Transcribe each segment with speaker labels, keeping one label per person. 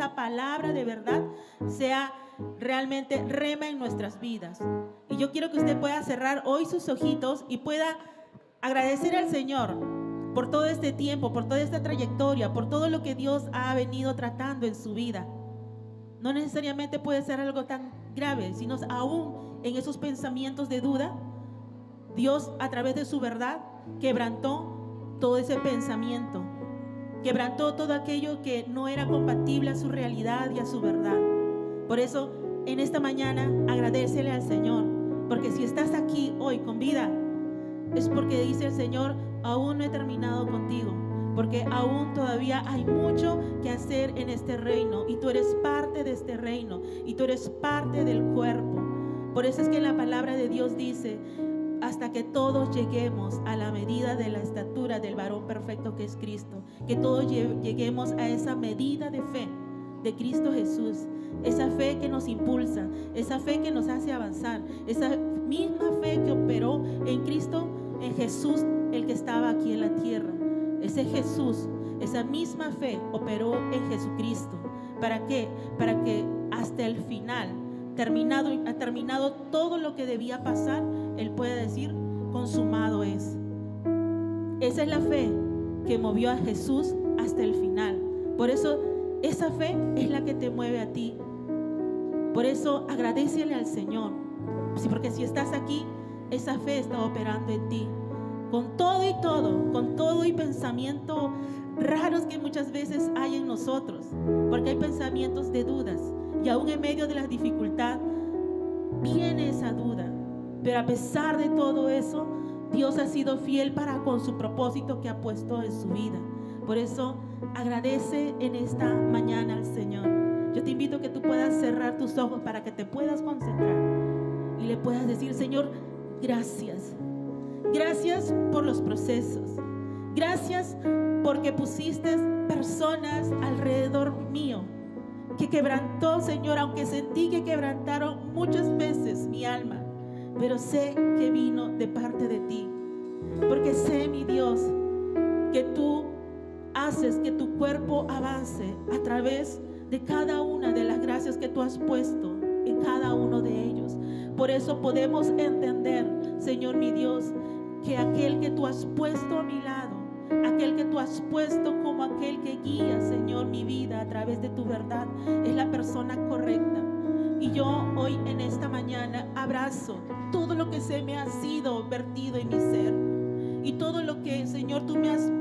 Speaker 1: palabra de verdad sea realmente rema en nuestras vidas. Y yo quiero que usted pueda cerrar hoy sus ojitos y pueda agradecer al Señor por todo este tiempo, por toda esta trayectoria, por todo lo que Dios ha venido tratando en su vida. No necesariamente puede ser algo tan grave, sino aún en esos pensamientos de duda, Dios a través de su verdad quebrantó todo ese pensamiento, quebrantó todo aquello que no era compatible a su realidad y a su verdad. Por eso en esta mañana agradécele al Señor, porque si estás aquí hoy con vida, es porque dice el Señor: aún no he terminado contigo, porque aún todavía hay mucho que hacer en este reino, y tú eres parte de este reino, y tú eres parte del cuerpo. Por eso es que la palabra de Dios dice: hasta que todos lleguemos a la medida de la estatura del varón perfecto que es Cristo, que todos lleguemos a esa medida de fe de Cristo Jesús, esa fe que nos impulsa, esa fe que nos hace avanzar, esa misma fe que operó en Cristo, en Jesús, el que estaba aquí en la tierra. Ese Jesús, esa misma fe operó en Jesucristo. ¿Para qué? Para que hasta el final, ha terminado todo lo que debía pasar, Él puede decir: consumado es. Esa es la fe que movió a Jesús hasta el final. Por eso esa fe es la que te mueve a ti. Por eso agradécele al Señor, sí, porque si estás aquí, esa fe está operando en ti. Con todo y pensamientos raros que muchas veces hay en nosotros, porque hay pensamientos de dudas, y aún en medio de la dificultad viene esa duda. Pero a pesar de todo eso, Dios ha sido fiel para con su propósito que ha puesto en su vida. Por eso agradece en esta mañana al Señor. Yo te invito a que tú puedas cerrar tus ojos para que te puedas concentrar y le puedas decir: Señor, gracias. Gracias por los procesos. Gracias porque pusiste personas alrededor mío que quebrantó, Señor, aunque sentí que quebrantaron muchas veces mi alma, pero sé que vino de parte de ti, porque sé, mi Dios, que tú haces que tu cuerpo avance a través de cada una de las gracias que tú has puesto en cada uno de ellos. Por eso podemos entender, Señor mi Dios, que aquel que tú has puesto a mi lado, aquel que tú has puesto como aquel que guía, Señor, mi vida a través de tu verdad, es la persona correcta. Y yo hoy en esta mañana abrazo todo lo que se me ha sido vertido en mi ser, y todo lo que, Señor, tú me has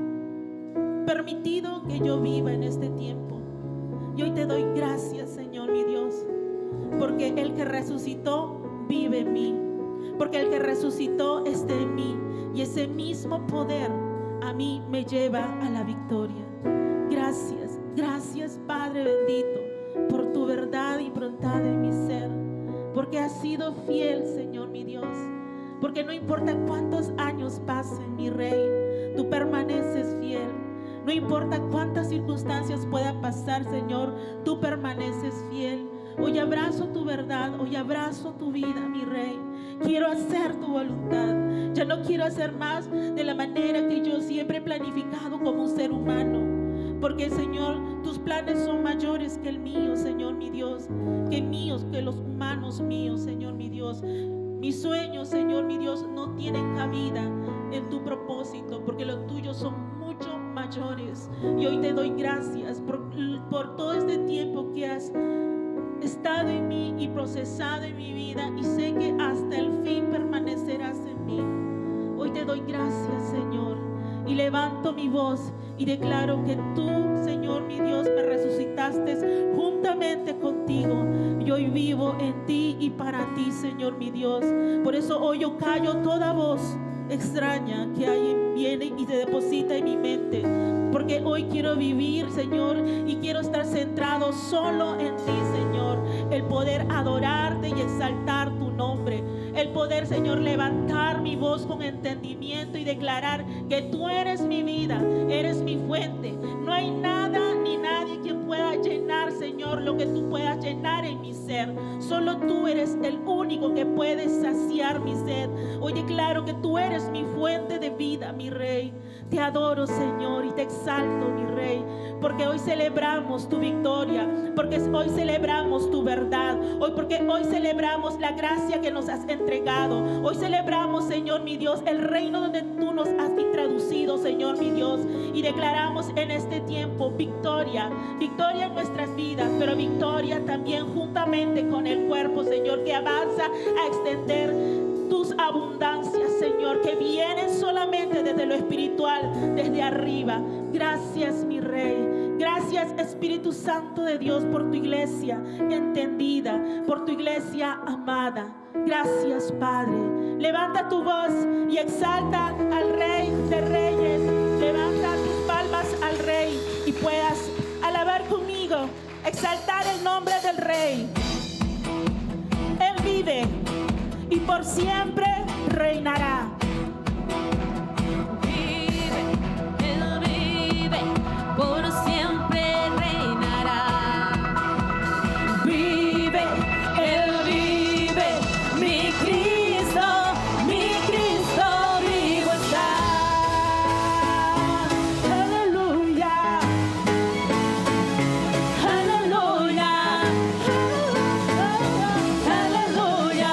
Speaker 1: permitido que yo viva en este tiempo. Y hoy te doy gracias, Señor mi Dios, porque el que resucitó vive en mí, porque el que resucitó está en mí, y ese mismo poder a mí me lleva a la victoria. Gracias, gracias, Padre bendito, por tu verdad improntada en mi ser, porque has sido fiel, Señor mi Dios, porque no importa cuántos años pasen, mi Rey, tú permaneces fiel. No importa cuántas circunstancias puedan pasar, Señor, tú permaneces fiel. Hoy abrazo tu verdad, hoy abrazo tu vida, mi Rey. Quiero hacer tu voluntad. Ya no quiero hacer más de la manera que yo siempre he planificado como un ser humano. Porque, Señor, tus planes son mayores que el mío, Señor, mi Dios. Que míos, que los humanos míos, Señor, mi Dios. Mis sueños, Señor, mi Dios, no tienen cabida en tu propósito, porque los tuyos son mucho mayores. Y hoy te doy gracias por todo este tiempo que has estado en mí y procesado en mi vida, y sé que hasta el fin permanecerás en mí. Hoy te doy gracias, Señor, y levanto mi voz y declaro que tú, Señor mi Dios, me resucitaste juntamente contigo, y hoy vivo en ti y para ti, Señor mi Dios. Por eso hoy yo callo toda voz extraña que viene y se deposita en mi mente, porque hoy quiero vivir, Señor, y quiero estar centrado solo en ti, Señor. El poder adorarte y exaltar tu nombre, el poder, Señor, levantar mi voz con entendimiento y declarar que tú eres mi vida, eres mi fuente. No hay nada ni nadie que pueda llenar, Señor, lo que tú puedas llenar en mi ser. Solo tú eres el único que puedes saciar mi sed. Hoy declaro que tú eres mi fuente de vida, mi Rey. Te adoro, Señor, y te exalto, mi Rey, porque hoy celebramos tu victoria, porque hoy celebramos tu verdad, porque hoy celebramos la gracia que nos has entregado. Hoy celebramos, Señor, mi Dios, el reino donde tú nos has introducido, Señor, mi Dios, y declaramos en este tiempo victoria, victoria en nuestras vidas, pero victoria también juntamente con el cuerpo, Señor, que avanza a extender tus abundancias, Señor, que vienen solamente desde lo espiritual, desde arriba. Gracias, mi Rey. Gracias, Espíritu Santo de Dios, por tu iglesia entendida, por tu iglesia amada. Gracias, Padre. Levanta tu voz y exalta al Rey de Reyes. Levanta tus palmas al Rey y puedas alabar conmigo, exaltar el nombre del Rey. Él vive y por siempre reinará.
Speaker 2: Vive, Él vive, por siempre reinará.
Speaker 1: Vive, Él vive, mi Cristo vivo está. Aleluya, aleluya, aleluya.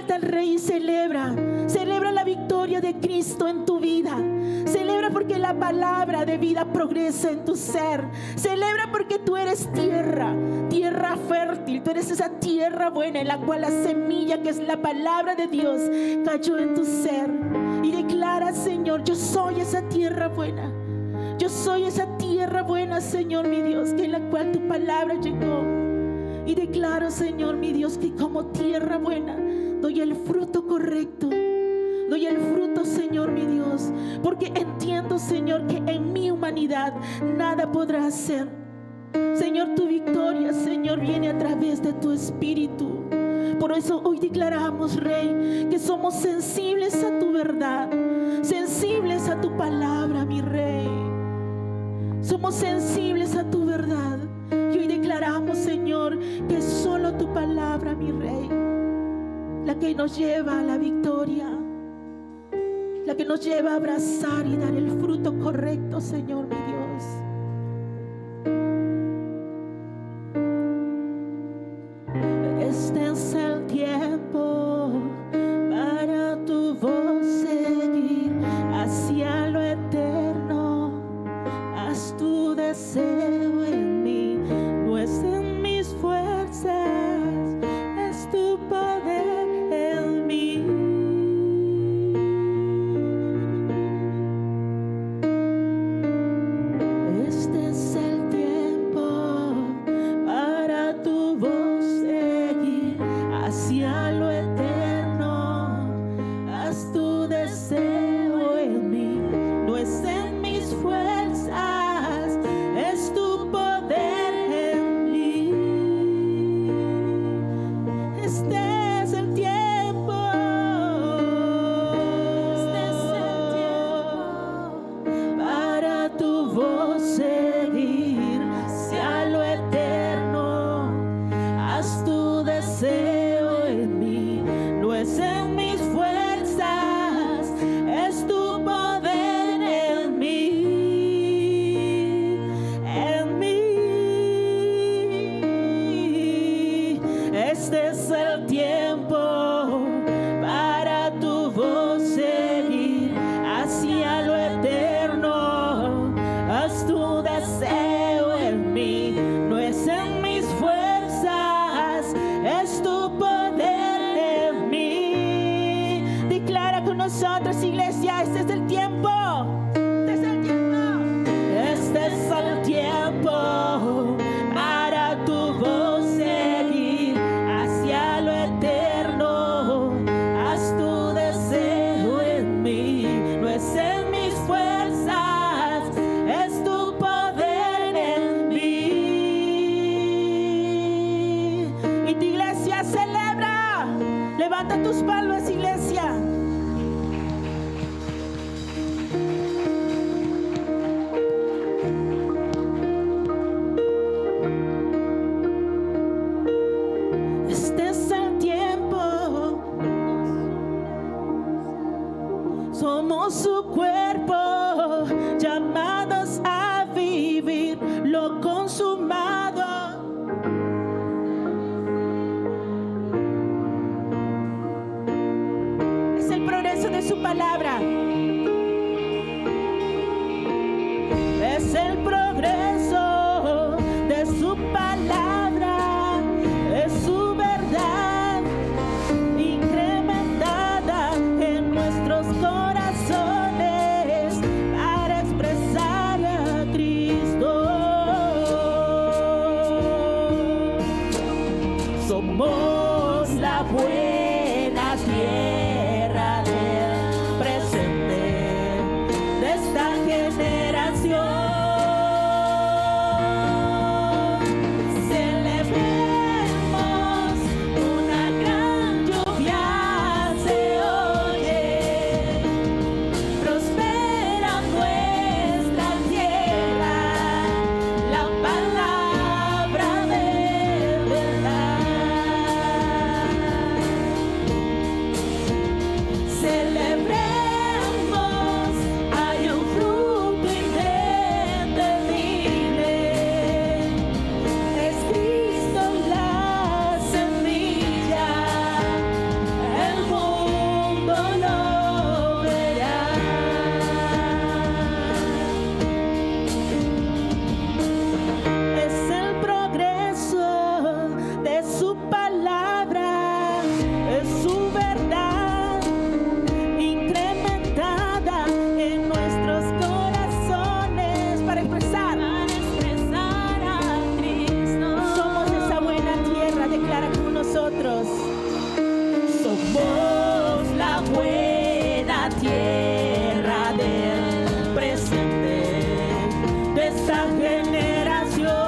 Speaker 1: exalta al Rey y celebra. Celebra la victoria de Cristo en tu vida. Celebra porque la palabra de vida progresa en tu ser. Celebra porque tú eres tierra fértil. Tú eres esa tierra buena en la cual la semilla, que es la palabra de Dios, cayó en tu ser. Y declara: Señor, yo soy esa tierra buena. Yo soy esa tierra buena, Señor mi Dios, que en la cual tu palabra llegó. Y declaro, Señor mi Dios, que como tierra buena doy el fruto correcto. Doy el fruto, Señor mi Dios, porque entiendo, Señor, que en mi humanidad nada podrá hacer. Señor, tu victoria, Señor, viene a través de tu Espíritu. Por eso hoy declaramos, Rey, que somos sensibles a tu verdad, sensibles a tu palabra, mi Rey. Somos sensibles a tu verdad. Y hoy declaramos, Señor, que es solo tu palabra, mi Rey, la que nos lleva a la victoria, la que nos lleva a abrazar y dar el fruto correcto, Señor mi Dios. Este es el tiempo para tu voz seguir hacia lo eterno. Haz tu deseo en mí, no es en mis fuerzas, es tu poder en mí. Este es el tiempo para tu voz seguir hacia lo eterno. Haz tu deseo en mí, no es en mis fuerzas, es tu poder en mí. Este es el tiempo, para tu voz seguir hacia lo eterno. Haz tu deseo en mí, no es en mis fuerzas, es tu poder en mí, en mí. Este es el tiempo para tu voz seguir hacia lo eterno. Haz tu deseo en mí, no es en mis fuerzas, es tu poder en mí. Declara con nosotros, iglesia: este es el tiempo. Este es el tiempo. Este es el tiempo para tu voz seguir hacia lo eterno. Haz tu deseo en mí, no es en mis fuerzas, es tu poder en mí. Y tu iglesia celebra. Levanta tus palmas, iglesia. Este es el tiempo. Somos su cuerpo, llamados a vivir lo consumado. Es el progreso de su palabra. Es el progreso de su palabra. Es su verdad incrementada en nuestros corazones para expresar a Cristo. Somos la buena tierra del presente de esta generación. Celebremos, una gran lluvia se oye, prospera nuestra tierra, la palabra de verdad. Celebremos, hay un fruto inmenso de esta generación.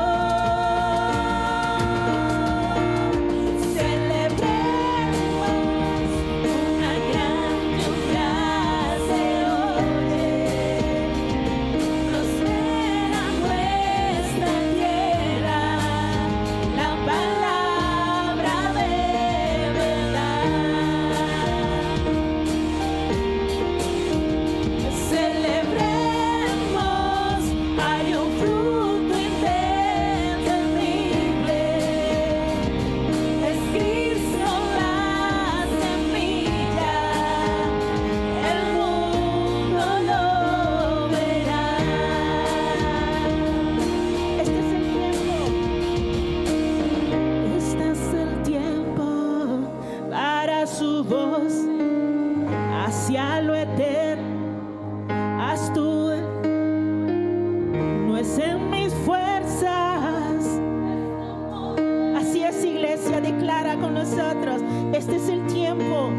Speaker 1: Hacia lo eterno, haz tú, no es en mis fuerzas. Así es, iglesia, declara con nosotros, este es el tiempo.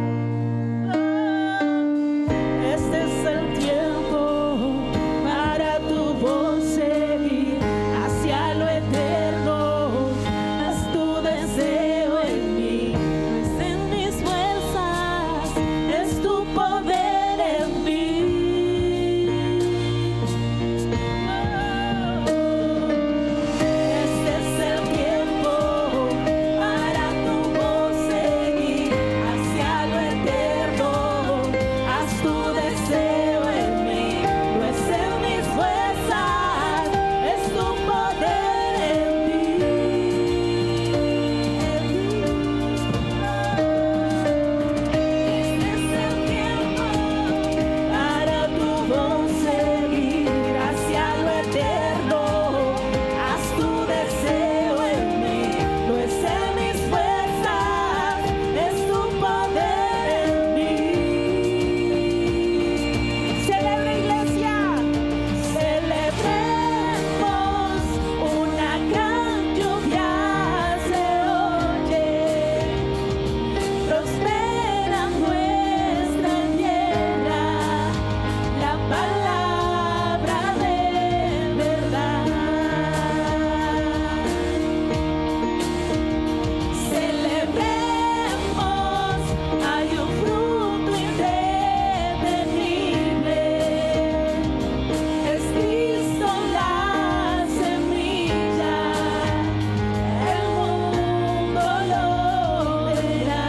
Speaker 1: Este es el tiempo para tu voz seguir hacia lo eterno. Haz tu deseo en mí, no es en mis fuerzas, es tu poder en mí. Este es el tiempo para tu voz seguir hacia lo eterno. Haz tu deseo en mí, no es en mis fuerzas, es tu poder en mí. Este es el tiempo para tu voz seguir hacia lo eterno. Haz tu deseo en mí, no es en mis fuerzas, es tu poder en mí. Celebra, iglesia, celebremos, una gran lluvia se oye, prospera nuestra tierra, la palabra de verdad. Celebremos, hay un fruto indetenible, es Cristo la semilla, el mundo lo verá.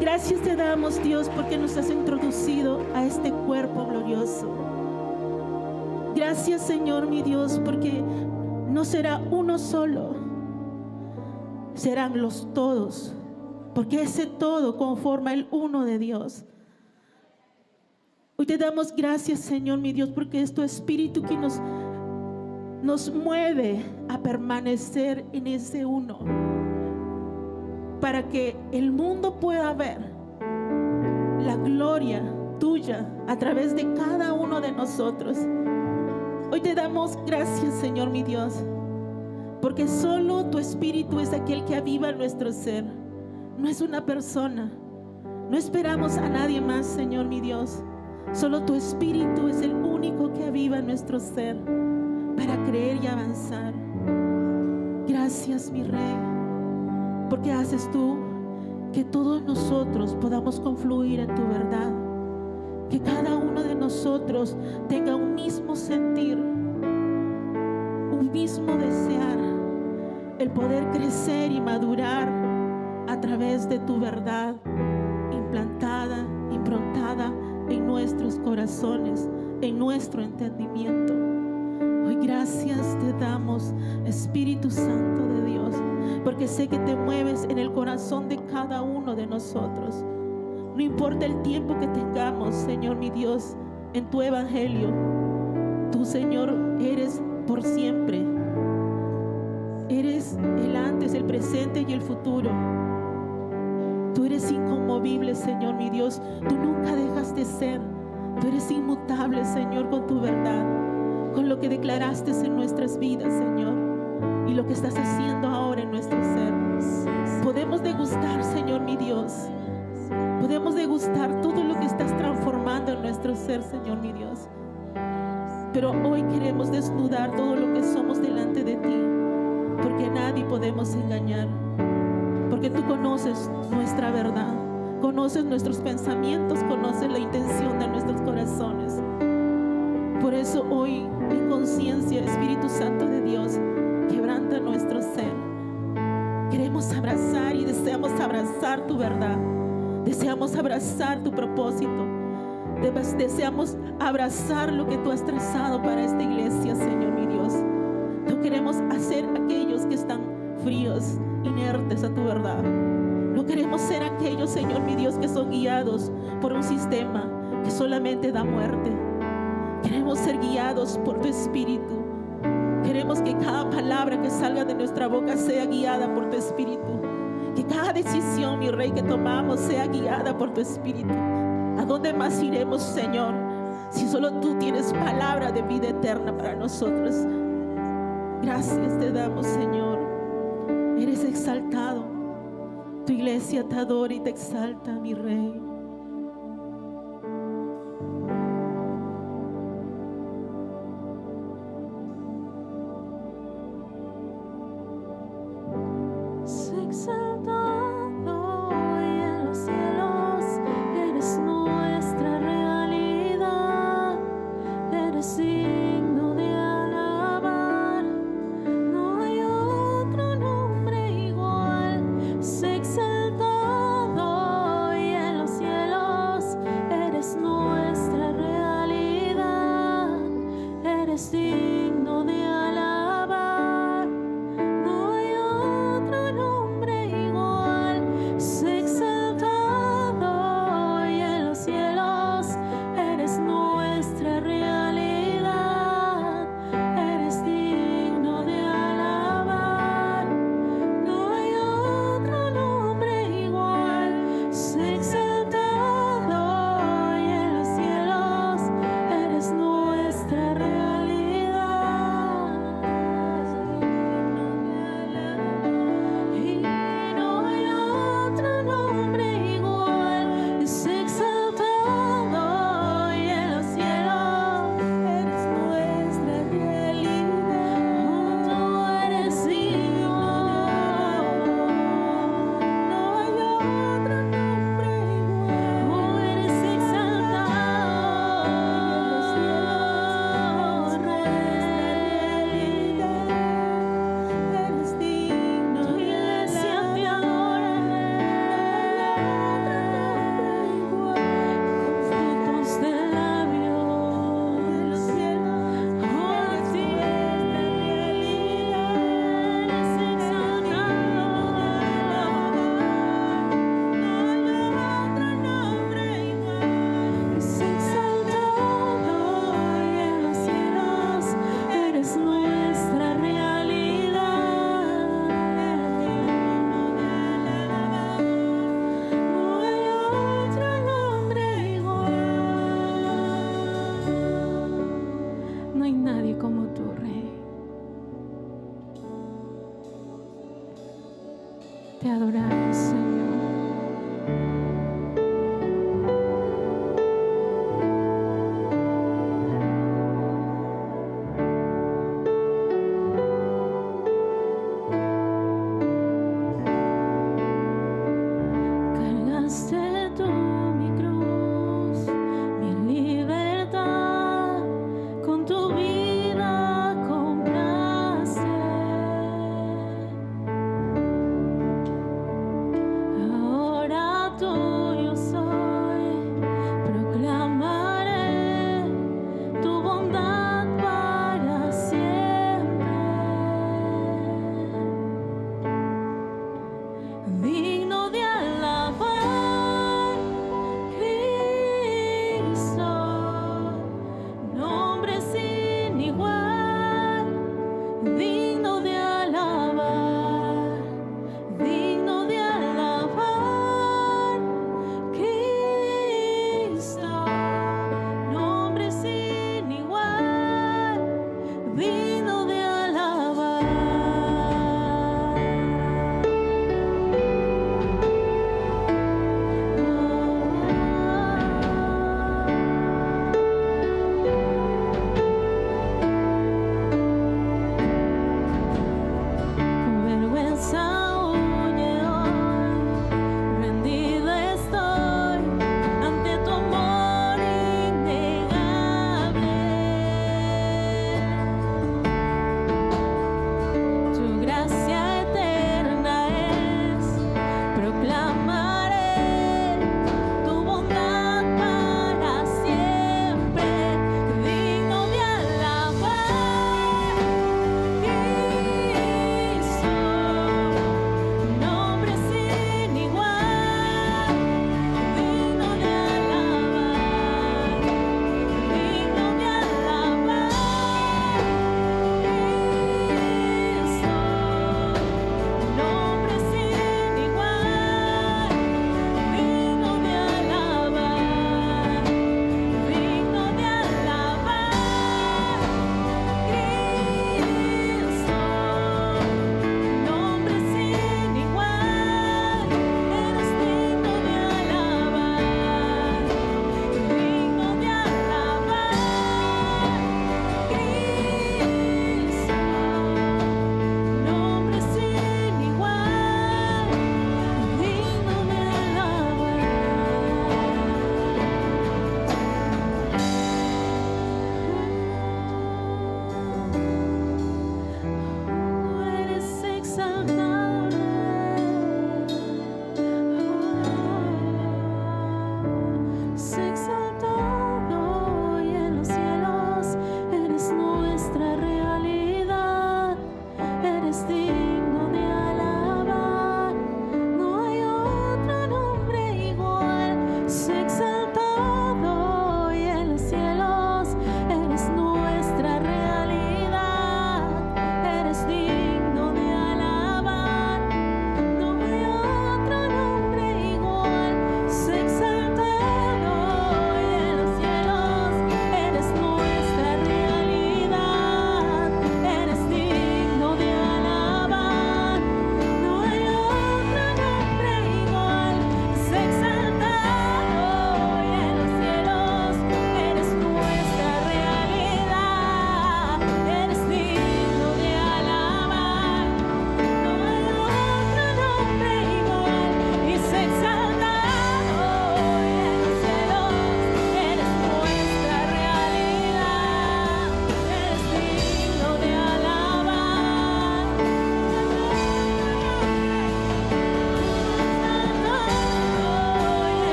Speaker 1: Gracias te damos, Dios, porque nos has introducido a este cuerpo glorioso. Gracias, Señor, mi Dios, porque no será uno solo, serán los todos, porque ese todo conforma el uno de Dios. Hoy te damos gracias, Señor, mi Dios, porque es tu Espíritu que nos mueve a permanecer en ese uno, para que el mundo pueda ver la gloria tuya a través de cada uno de nosotros. Hoy te damos gracias, Señor, mi Dios, porque solo tu Espíritu es aquel que aviva nuestro ser. No es una persona, no esperamos a nadie más, Señor, mi Dios. Solo tu Espíritu es el único que aviva nuestro ser para creer y avanzar. Gracias, mi Rey, porque haces tú que todos nosotros podamos confluir en tu verdad, que cada uno de nosotros tenga un mismo sentir, un mismo desear, el poder crecer y madurar a través de tu verdad implantada, improntada en nuestros corazones, en nuestro entendimiento. Hoy gracias te damos, Espíritu Santo de Dios, porque sé que te mueves en el corazón de cada uno de nosotros. No importa el tiempo que tengamos, Señor mi Dios, en tu evangelio, tú, Señor, eres por siempre. Eres el antes, el presente y el futuro. Tú eres inconmovible, Señor mi Dios. Tú nunca dejas de ser. Tú eres inmutable, Señor, con tu verdad, con lo que declaraste en nuestras vidas, Señor, y lo que estás haciendo ahora en nuestro ser. podemos degustar todo lo que estás transformando en nuestro ser, Señor mi Dios. Pero hoy queremos desnudar todo lo que somos delante de ti, porque a nadie podemos engañar, porque tú conoces nuestra verdad, conoces nuestros pensamientos, conoces la intención de nuestros corazones. Por eso hoy, en conciencia, Espíritu Santo de Dios, quebranta nuestro ser. Queremos abrazar y deseamos abrazar tu verdad, deseamos abrazar tu propósito, deseamos abrazar lo que tú has trazado para esta iglesia, Señor mi Dios. No queremos hacer aquellos que están fríos, inertes a tu verdad. No queremos ser aquellos, Señor mi Dios, que son guiados por un sistema que solamente da muerte. Queremos ser guiados por tu Espíritu. Queremos que cada palabra que salga de nuestra boca sea guiada por tu Espíritu. Que cada decisión, mi Rey, que tomamos sea guiada por tu Espíritu. ¿A dónde más iremos, Señor, si solo tú tienes palabra de vida eterna para nosotros? Gracias te damos, Señor. Eres exaltado. Tu iglesia te adora y te exalta, mi Rey.
Speaker 2: Te adoramos, Señor. Cargaste tú mi cruz, mi libertad, con tu vida compraste.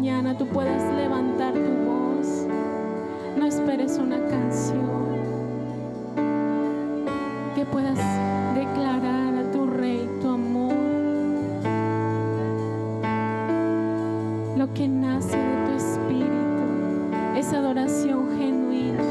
Speaker 2: mañana tú puedas levantar tu voz. No esperes una canción. Que puedas declarar a tu Rey tu amor. Lo que nace de tu espíritu es adoración genuina.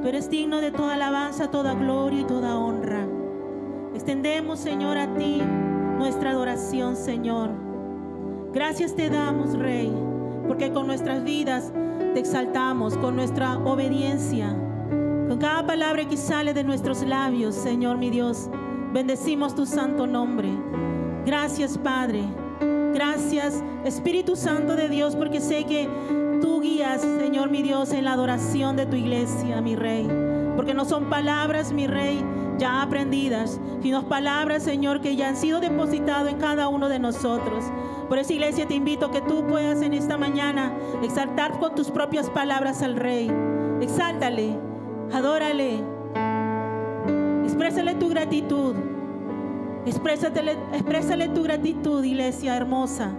Speaker 1: Tú eres digno de toda alabanza, toda gloria y toda honra. Extendemos, Señor, a ti nuestra adoración, Señor. Gracias te damos, Rey, porque con nuestras vidas te exaltamos, con nuestra obediencia, con cada palabra que sale de nuestros labios, Señor mi Dios, bendecimos tu santo nombre. Gracias, Padre. Gracias, Espíritu Santo de Dios, porque sé que tú guías, Señor mi Dios, en la adoración de tu iglesia, mi Rey. Porque no son palabras, mi Rey, ya aprendidas, sino palabras, Señor, que ya han sido depositadas en cada uno de nosotros. Por esa iglesia te invito a que tú puedas en esta mañana exaltar con tus propias palabras al Rey. Exáltale, adórale, exprésale tu gratitud. Exprésale tu gratitud, iglesia hermosa.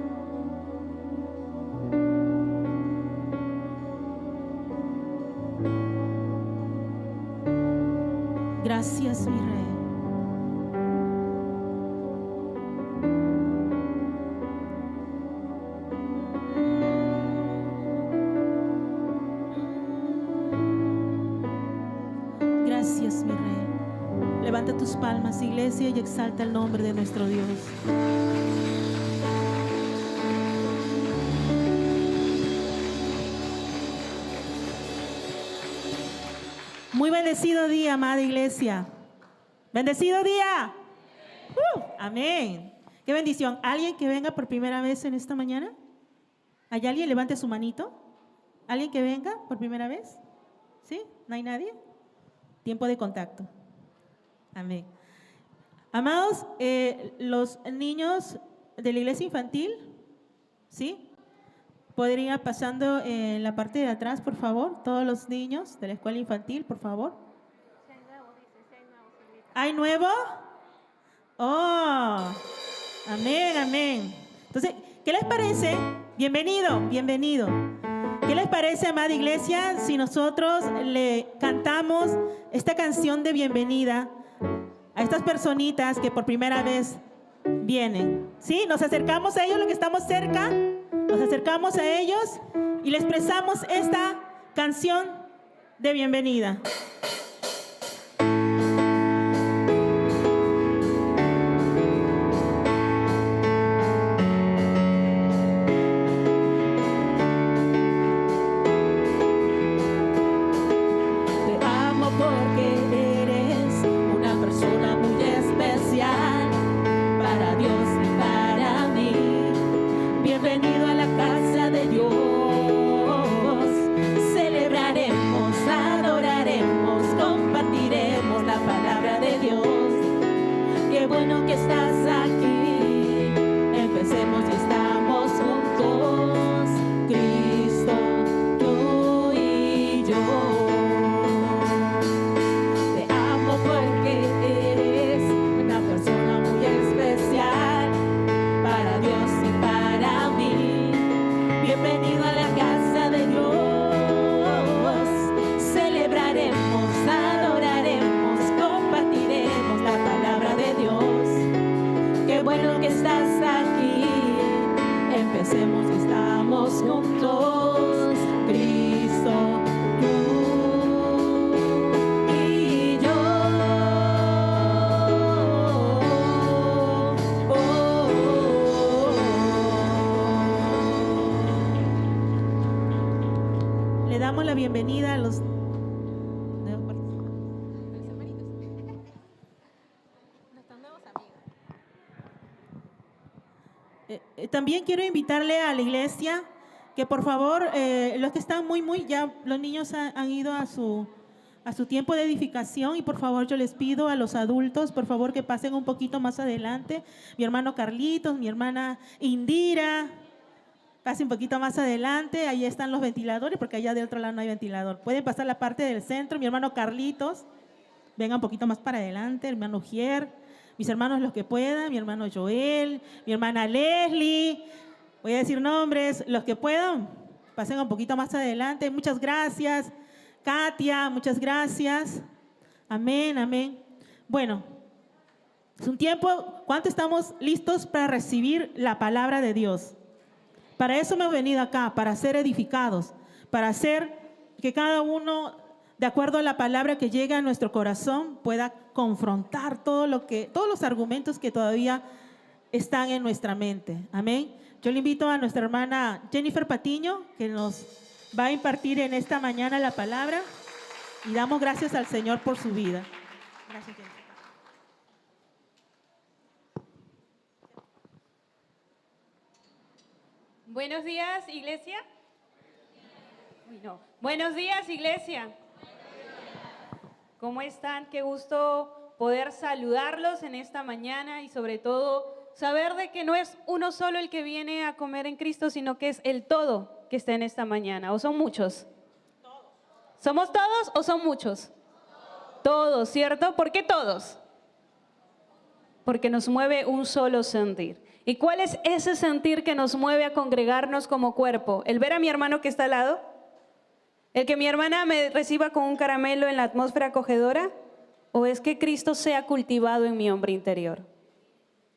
Speaker 1: Gracias, mi Rey. Gracias, mi Rey. Levanta tus palmas, iglesia, y exalta el nombre de nuestro Dios. Muy bendecido día, amada iglesia. Bendecido día. Amén. Qué bendición. ¿Alguien que venga por primera vez en esta mañana? ¿Hay alguien? Levante su manito. ¿Alguien que venga por primera vez? ¿Sí? ¿No hay nadie? Tiempo de contacto. Amén. Amados, los niños de la iglesia infantil, ¿sí? Podrían ir pasando en la parte de atrás, por favor. Todos los niños de la escuela infantil, por favor. ¿Hay nuevo? Oh, amén, amén. Entonces, ¿qué les parece? Bienvenido, bienvenido. ¿Qué les parece, amada iglesia, si nosotros le cantamos esta canción de bienvenida a estas personitas que por primera vez vienen? ¿Sí? Nos acercamos a ellos, los que estamos cerca, nos acercamos a ellos y le expresamos esta canción de bienvenida. damos la bienvenida a los... También quiero invitarle a la iglesia que por favor, los que están ya los niños han ido a su tiempo de edificación, y por favor yo les pido a los adultos, por favor, que pasen un poquito más adelante. Mi hermano Carlitos, mi hermana Indira, pase un poquito más adelante, ahí están los ventiladores, porque allá de otro lado no hay ventilador. Pueden pasar la parte del centro. Mi hermano Carlitos, venga un poquito más para adelante, mi hermano Ujier, mis hermanos los que puedan, mi hermano Joel, mi hermana Leslie, voy a decir nombres, los que puedan, pasen un poquito más adelante. Muchas gracias. Katia, muchas gracias. Amén, amén. Bueno, es un tiempo, ¿cuánto estamos listos para recibir la palabra de Dios? Para eso hemos venido acá, para ser edificados, para hacer que cada uno, de acuerdo a la palabra que llega a nuestro corazón, pueda confrontar todos los argumentos que todavía están en nuestra mente. Amén. Yo le invito a nuestra hermana Jennifer Patiño, que nos va a impartir en esta mañana la palabra, y damos gracias al Señor por su vida. Gracias, Jennifer.
Speaker 3: Buenos días, iglesia. Uy, no. Buenos días, iglesia. ¿Cómo están? Qué gusto poder saludarlos en esta mañana, y sobre todo saber de que no es uno solo el que viene a comer en Cristo, sino que es el todo que está en esta mañana. ¿O son muchos? ¿Somos todos o son muchos? Todos, ¿cierto? ¿Por qué todos? Porque nos mueve un solo sentir. ¿Y cuál es ese sentir que nos mueve a congregarnos como cuerpo? ¿El ver a mi hermano que está al lado? ¿El que mi hermana me reciba con un caramelo en la atmósfera acogedora? ¿O es que Cristo sea cultivado en mi hombre interior?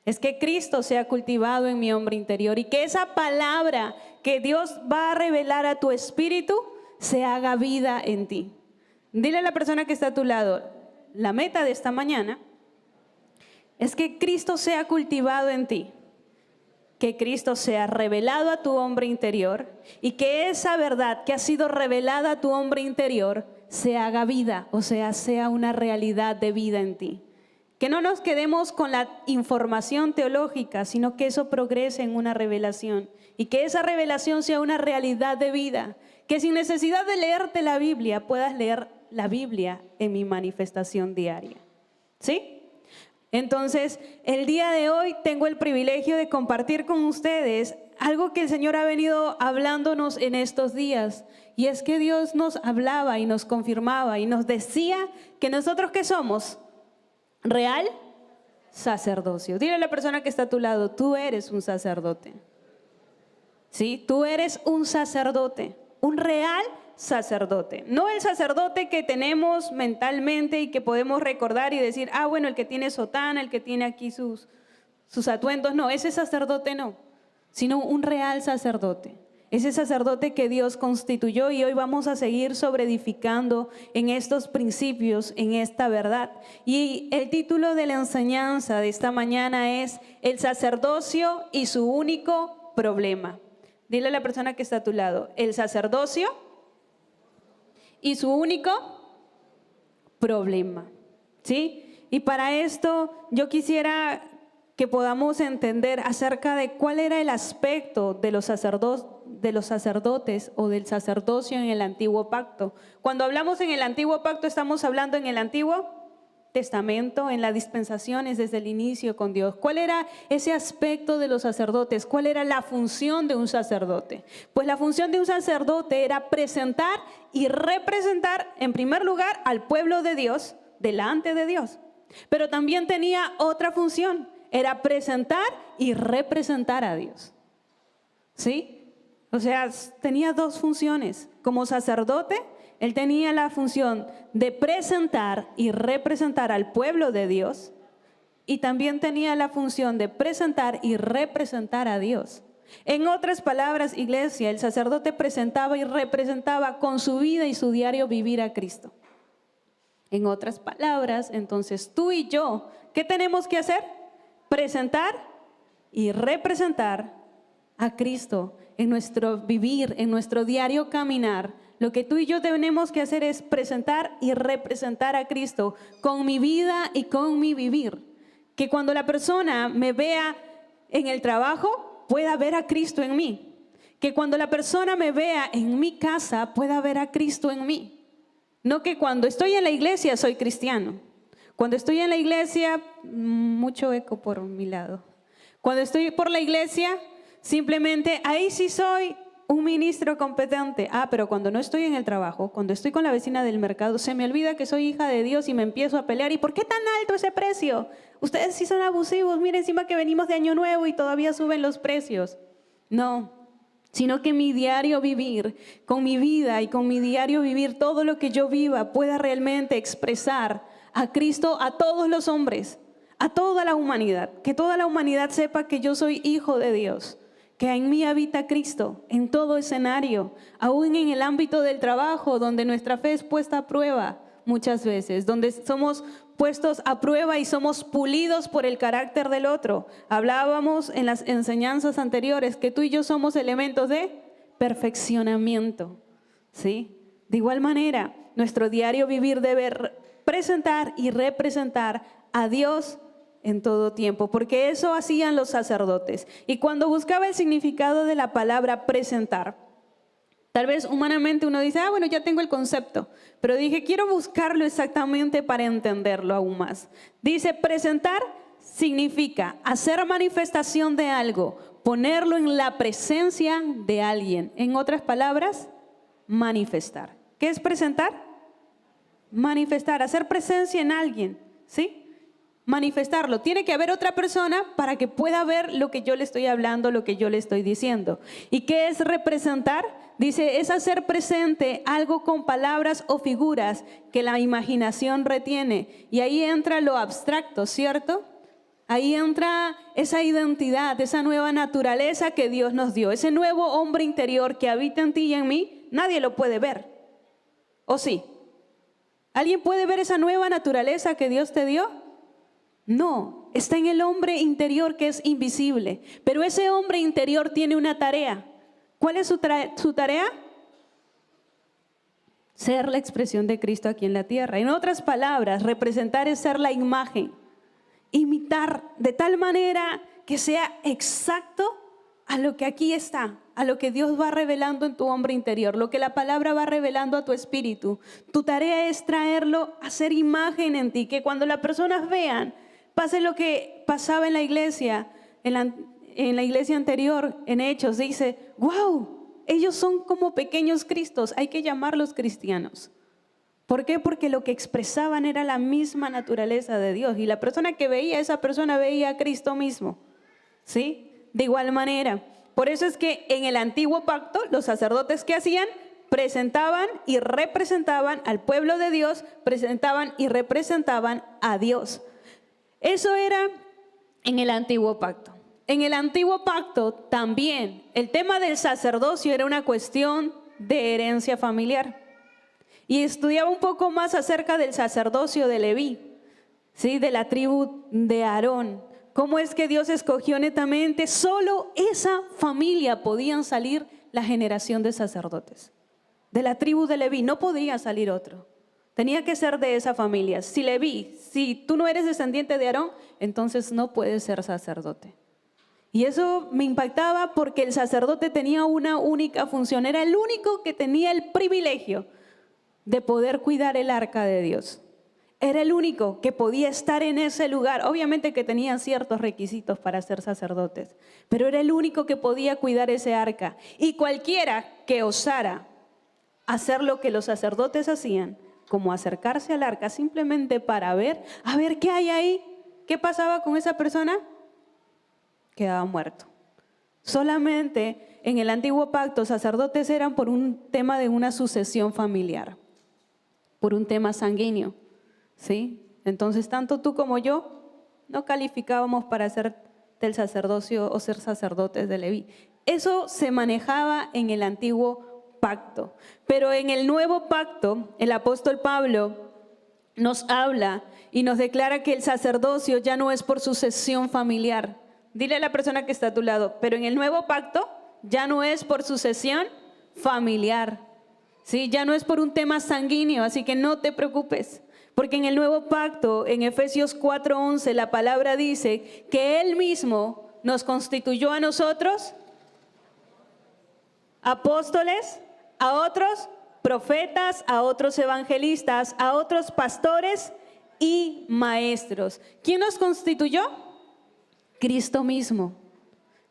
Speaker 3: Es que Cristo sea cultivado en mi hombre interior, y que esa palabra que Dios va a revelar a tu espíritu se haga vida en ti. Dile a la persona que está a tu lado, la meta de esta mañana es que Cristo sea cultivado en ti, que Cristo sea revelado a tu hombre interior, y que esa verdad que ha sido revelada a tu hombre interior se haga vida, o sea una realidad de vida en ti. Que no nos quedemos con la información teológica, sino que eso progrese en una revelación, y que esa revelación sea una realidad de vida. Que sin necesidad de leerte la Biblia, puedas leer la Biblia en mi manifestación diaria. ¿Sí? Entonces, el día de hoy tengo el privilegio de compartir con ustedes algo que el Señor ha venido hablándonos en estos días. Y es que Dios nos hablaba y nos confirmaba y nos decía que nosotros, ¿qué somos? Real sacerdocio. Dile a la persona que está a tu lado, tú eres un sacerdote. ¿Sí? Tú eres un sacerdote, un real sacerdote. No el sacerdote que tenemos mentalmente y que podemos recordar y decir, bueno, el que tiene sotana, el que tiene aquí sus atuendos. No, ese sacerdote no, sino un real sacerdote. Ese sacerdote que Dios constituyó, y hoy vamos a seguir sobreedificando en estos principios, en esta verdad. Y el título de la enseñanza de esta mañana es El sacerdocio y su único problema. Dile a la persona que está a tu lado, el sacerdocio y su único problema. ¿Sí? Y para esto yo quisiera que podamos entender acerca de cuál era el aspecto de los sacerdotes o del sacerdocio en el Antiguo Pacto. Cuando hablamos en el Antiguo Pacto, estamos hablando en el Antiguo Testamento, en las dispensaciones desde el inicio con Dios. ¿Cuál era ese aspecto de los sacerdotes? ¿Cuál era la función de un sacerdote? Pues la función de un sacerdote era presentar y representar, en primer lugar, al pueblo de Dios delante de Dios. Pero también tenía otra función, era presentar y representar a Dios. ¿Sí? O sea, tenía dos funciones. Como sacerdote, él tenía la función de presentar y representar al pueblo de Dios, y también tenía la función de presentar y representar a Dios. En otras palabras, iglesia, el sacerdote presentaba y representaba con su vida y su diario vivir a Cristo. En otras palabras, entonces tú y yo, ¿qué tenemos que hacer? Presentar y representar a Cristo en nuestro vivir, en nuestro diario caminar, Lo que tú y yo tenemos que hacer es presentar y representar a Cristo con mi vida y con mi vivir. Que cuando la persona me vea en el trabajo, pueda ver a Cristo en mí. Que cuando la persona me vea en mi casa, pueda ver a Cristo en mí. No que cuando estoy en la iglesia soy cristiano. Cuando estoy en la iglesia, mucho eco por mi lado. Cuando estoy por la iglesia, simplemente ahí sí soy un ministro competente. Pero cuando no estoy en el trabajo, cuando estoy con la vecina del mercado, se me olvida que soy hija de Dios y me empiezo a pelear. ¿Y por qué tan alto ese precio? Ustedes sí son abusivos. Miren, encima que venimos de Año Nuevo y todavía suben los precios. No, sino que mi diario vivir, con mi vida y con mi diario vivir, todo lo que yo viva pueda realmente expresar a Cristo a todos los hombres, a toda la humanidad. Que toda la humanidad sepa que yo soy hijo de Dios. Que en mí habita Cristo, en todo escenario, aún en el ámbito del trabajo, donde nuestra fe es puesta a prueba muchas veces, donde somos puestos a prueba y somos pulidos por el carácter del otro. Hablábamos en las enseñanzas anteriores que tú y yo somos elementos de perfeccionamiento, ¿sí? De igual manera, nuestro diario vivir debe presentar y representar a Dios en todo tiempo, porque eso hacían los sacerdotes. Y cuando buscaba el significado de la palabra presentar, tal vez humanamente uno dice, bueno, ya tengo el concepto, pero dije, quiero buscarlo exactamente para entenderlo aún más. Dice, presentar significa hacer manifestación de algo, ponerlo en la presencia de alguien. En otras palabras, manifestar. ¿Qué es presentar? Manifestar, hacer presencia en alguien, ¿sí? Manifestarlo. Tiene que haber otra persona para que pueda ver lo que yo le estoy hablando, lo que yo le estoy diciendo. ¿Y qué es representar? Dice, es hacer presente algo con palabras o figuras que la imaginación retiene. Y ahí entra lo abstracto, ¿cierto? Ahí entra esa identidad, esa nueva naturaleza que Dios nos dio. Ese nuevo hombre interior que habita en ti y en mí, nadie lo puede ver. ¿O sí? ¿Alguien puede ver esa nueva naturaleza que Dios te dio? No, está en el hombre interior que es invisible. Pero ese hombre interior tiene una tarea. ¿Cuál es su tarea? Ser la expresión de Cristo aquí en la tierra. En otras palabras, representar es ser la imagen. Imitar de tal manera que sea exacto a lo que aquí está, a lo que Dios va revelando en tu hombre interior, lo que la palabra va revelando a tu espíritu. Tu tarea es traerlo a ser imagen en ti, que cuando las personas vean, pase lo que pasaba en la iglesia, en la iglesia anterior, en Hechos, dice, wow, ellos son como pequeños Cristos, hay que llamarlos cristianos. ¿Por qué? Porque lo que expresaban era la misma naturaleza de Dios y la persona que veía, esa persona veía a Cristo mismo, ¿sí? De igual manera, por eso es que en el antiguo pacto, los sacerdotes ¿qué hacían? Presentaban y representaban al pueblo de Dios, presentaban y representaban a Dios. Eso era en el antiguo pacto. En el antiguo pacto también el tema del sacerdocio era una cuestión de herencia familiar. Y estudiaba un poco más acerca del sacerdocio de Leví, ¿sí? De la tribu de Aarón. Cómo es que Dios escogió netamente, solo esa familia podían salir la generación de sacerdotes. De la tribu de Leví no podía salir otro. Tenía que ser de esa familia. Si Leví, si tú no eres descendiente de Aarón, entonces no puedes ser sacerdote. Y eso me impactaba porque el sacerdote tenía una única función. Era el único que tenía el privilegio de poder cuidar el arca de Dios. Era el único que podía estar en ese lugar. Obviamente que tenían ciertos requisitos para ser sacerdotes, pero era el único que podía cuidar ese arca. Y cualquiera que osara hacer lo que los sacerdotes hacían, como acercarse al arca simplemente para ver, a ver qué hay ahí, qué pasaba con esa persona, quedaba muerto. Solamente en el antiguo pacto sacerdotes eran por un tema de una sucesión familiar, por un tema sanguíneo, ¿sí? Entonces tanto tú como yo no calificábamos para ser del sacerdocio o ser sacerdotes de Leví. Eso se manejaba en el antiguo pacto. Pero en el nuevo pacto, el apóstol Pablo nos habla y nos declara que el sacerdocio ya no es por sucesión familiar. Dile a la persona que está a tu lado, pero en el nuevo pacto ya no es por sucesión familiar. ¿sí? Ya no es por un tema sanguíneo, así que no te preocupes. Porque en el nuevo pacto, en Efesios 4:11, la palabra dice que Él mismo nos constituyó a nosotros apóstoles, a otros profetas, a otros evangelistas, a otros pastores y maestros. ¿Quién nos constituyó? Cristo mismo.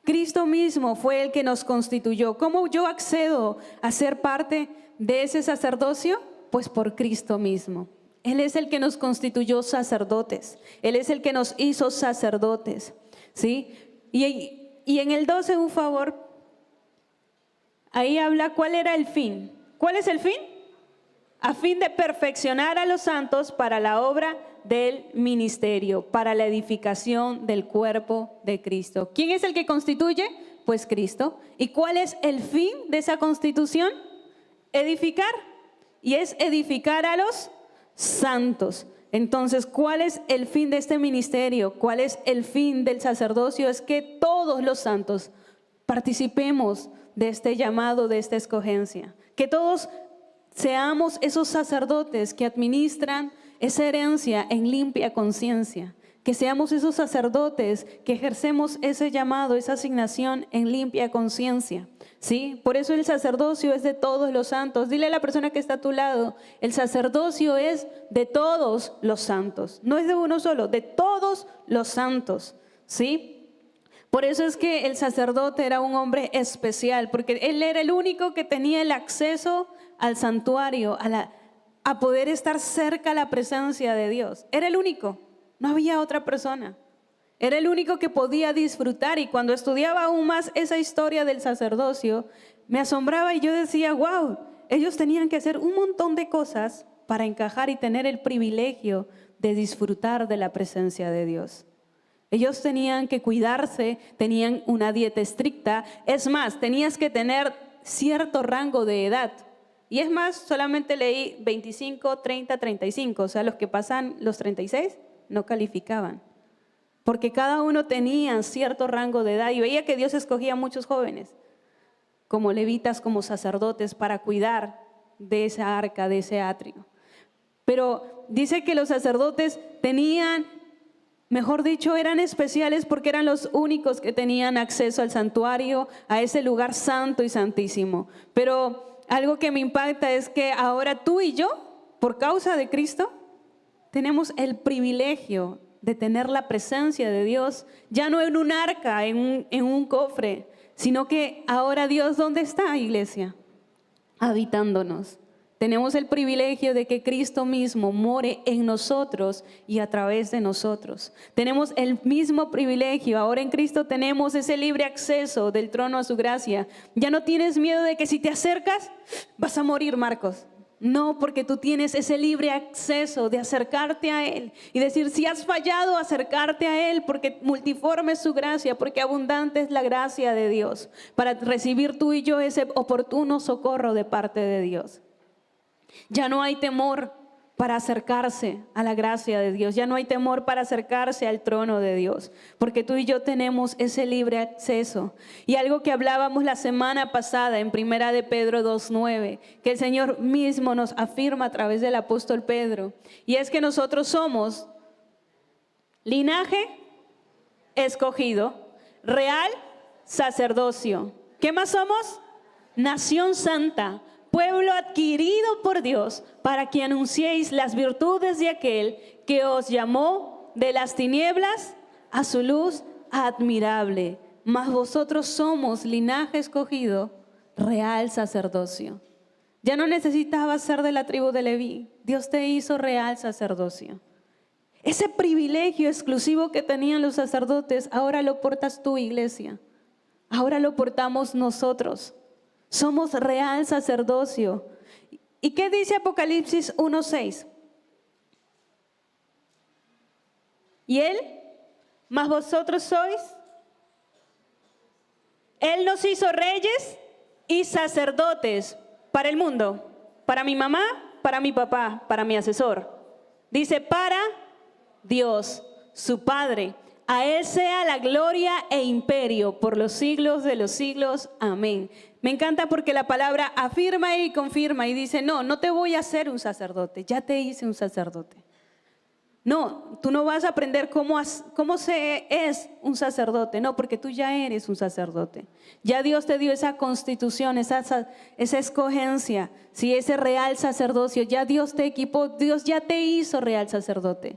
Speaker 3: Cristo mismo fue el que nos constituyó. ¿Cómo yo accedo a ser parte de ese sacerdocio? Pues por Cristo mismo. Él es el que nos constituyó sacerdotes. Él es el que nos hizo sacerdotes. ¿Sí? Y en el 12, un favor, ahí habla cuál era el fin. ¿Cuál es el fin? A fin de perfeccionar a los santos para la obra del ministerio, para la edificación del cuerpo de Cristo. ¿Quién es el que constituye? Pues Cristo. ¿Y cuál es el fin de esa constitución? Edificar. Y es edificar a los santos. Entonces, ¿cuál es el fin de este ministerio? ¿Cuál es el fin del sacerdocio? Es que todos los santos participemos de este llamado, de esta escogencia. Que todos seamos esos sacerdotes que administran esa herencia en limpia conciencia. Que seamos esos sacerdotes que ejercemos ese llamado, esa asignación en limpia conciencia. ¿Sí? Por eso el sacerdocio es de todos los santos. Dile a la persona que está a tu lado, el sacerdocio es de todos los santos. No es de uno solo, de todos los santos. ¿Sí? Por eso es que el sacerdote era un hombre especial, porque él era el único que tenía el acceso al santuario, a poder estar cerca a la presencia de Dios. Era el único, no había otra persona. Era el único que podía disfrutar, y cuando estudiaba aún más esa historia del sacerdocio, me asombraba y yo decía, wow, ellos tenían que hacer un montón de cosas para encajar y tener el privilegio de disfrutar de la presencia de Dios. Ellos tenían que cuidarse, tenían una dieta estricta, es más, tenías que tener cierto rango de edad. Y es más, solamente leí 25, 30, 35, o sea, los que pasan los 36 no calificaban. Porque cada uno tenía cierto rango de edad y veía que Dios escogía a muchos jóvenes, como levitas, como sacerdotes, para cuidar de esa arca, de ese atrio. Pero dice que los sacerdotes tenían, mejor dicho, eran especiales porque eran los únicos que tenían acceso al santuario, a ese lugar santo y santísimo. Pero algo que me impacta es que ahora tú y yo, por causa de Cristo, tenemos el privilegio de tener la presencia de Dios, ya no en un arca, en un cofre, sino que ahora Dios, ¿dónde está, iglesia? Habitándonos. Tenemos el privilegio de que Cristo mismo more en nosotros y a través de nosotros. Tenemos el mismo privilegio. Ahora en Cristo tenemos ese libre acceso del trono a su gracia. Ya no tienes miedo de que si te acercas vas a morir, Marcos. No, porque tú tienes ese libre acceso de acercarte a Él y decir, si has fallado, acercarte a Él, porque multiforme es su gracia, porque abundante es la gracia de Dios, para recibir tú y yo ese oportuno socorro de parte de Dios. Ya no hay temor para acercarse a la gracia de Dios, ya no hay temor para acercarse al trono de Dios, porque tú y yo tenemos ese libre acceso. Y algo que hablábamos la semana pasada en 1 de Pedro 2:9, que el Señor mismo nos afirma a través del apóstol Pedro, y es que nosotros somos linaje escogido, real sacerdocio. ¿Qué más somos? Nación santa, pueblo adquirido por Dios, para que anunciéis las virtudes de aquel que os llamó de las tinieblas a su luz admirable. Mas vosotros somos linaje escogido, real sacerdocio. Ya no necesitabas ser de la tribu de Leví. Dios te hizo real sacerdocio. Ese privilegio exclusivo que tenían los sacerdotes, ahora lo portas tú, iglesia. Ahora lo portamos nosotros. Somos real sacerdocio. ¿Y qué dice Apocalipsis 1:6? Y Él, más vosotros sois. Él nos hizo reyes y sacerdotes para el mundo, para mi mamá, para mi papá, para mi asesor. Dice, para Dios, su Padre. A Él sea la gloria e imperio por los siglos de los siglos. Amén. Me encanta porque la palabra afirma y confirma y dice, no, no te voy a hacer un sacerdote, ya te hice un sacerdote. No, tú no vas a aprender cómo se es un sacerdote, no, porque tú ya eres un sacerdote. Ya Dios te dio esa constitución, esa escogencia, ¿sí? Ese real sacerdocio, ya Dios te equipó, Dios ya te hizo real sacerdote.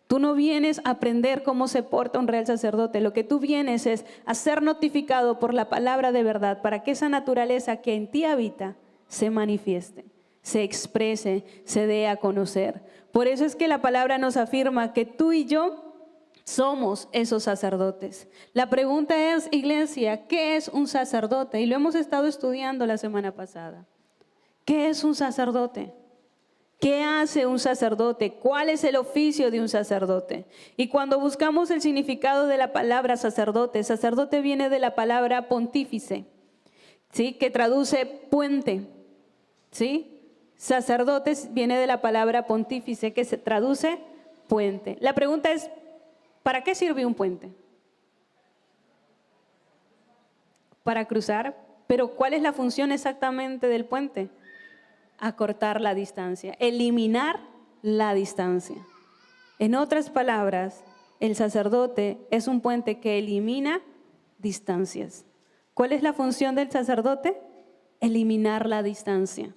Speaker 3: Tú no vienes a aprender cómo se porta un real sacerdote, lo que tú vienes es a ser notificado por la palabra de verdad para que esa naturaleza que en ti habita se manifieste, se exprese, se dé a conocer. Por eso es que la palabra nos afirma que tú y yo somos esos sacerdotes. La pregunta es, iglesia, ¿qué es un sacerdote? Y lo hemos estado estudiando la semana pasada. ¿Qué es un sacerdote? ¿Qué hace un sacerdote? ¿Cuál es el oficio de un sacerdote? Y cuando buscamos el significado de la palabra sacerdote, sacerdote viene de la palabra pontífice, ¿sí? Que traduce puente, ¿sí? Sacerdotes viene de la palabra pontífice que se traduce puente. La pregunta es, ¿para qué sirve un puente? Para cruzar, pero ¿cuál es la función exactamente del puente? Acortar la distancia, eliminar la distancia. En otras palabras, el sacerdote es un puente que elimina distancias. ¿Cuál es la función del sacerdote? Eliminar la distancia.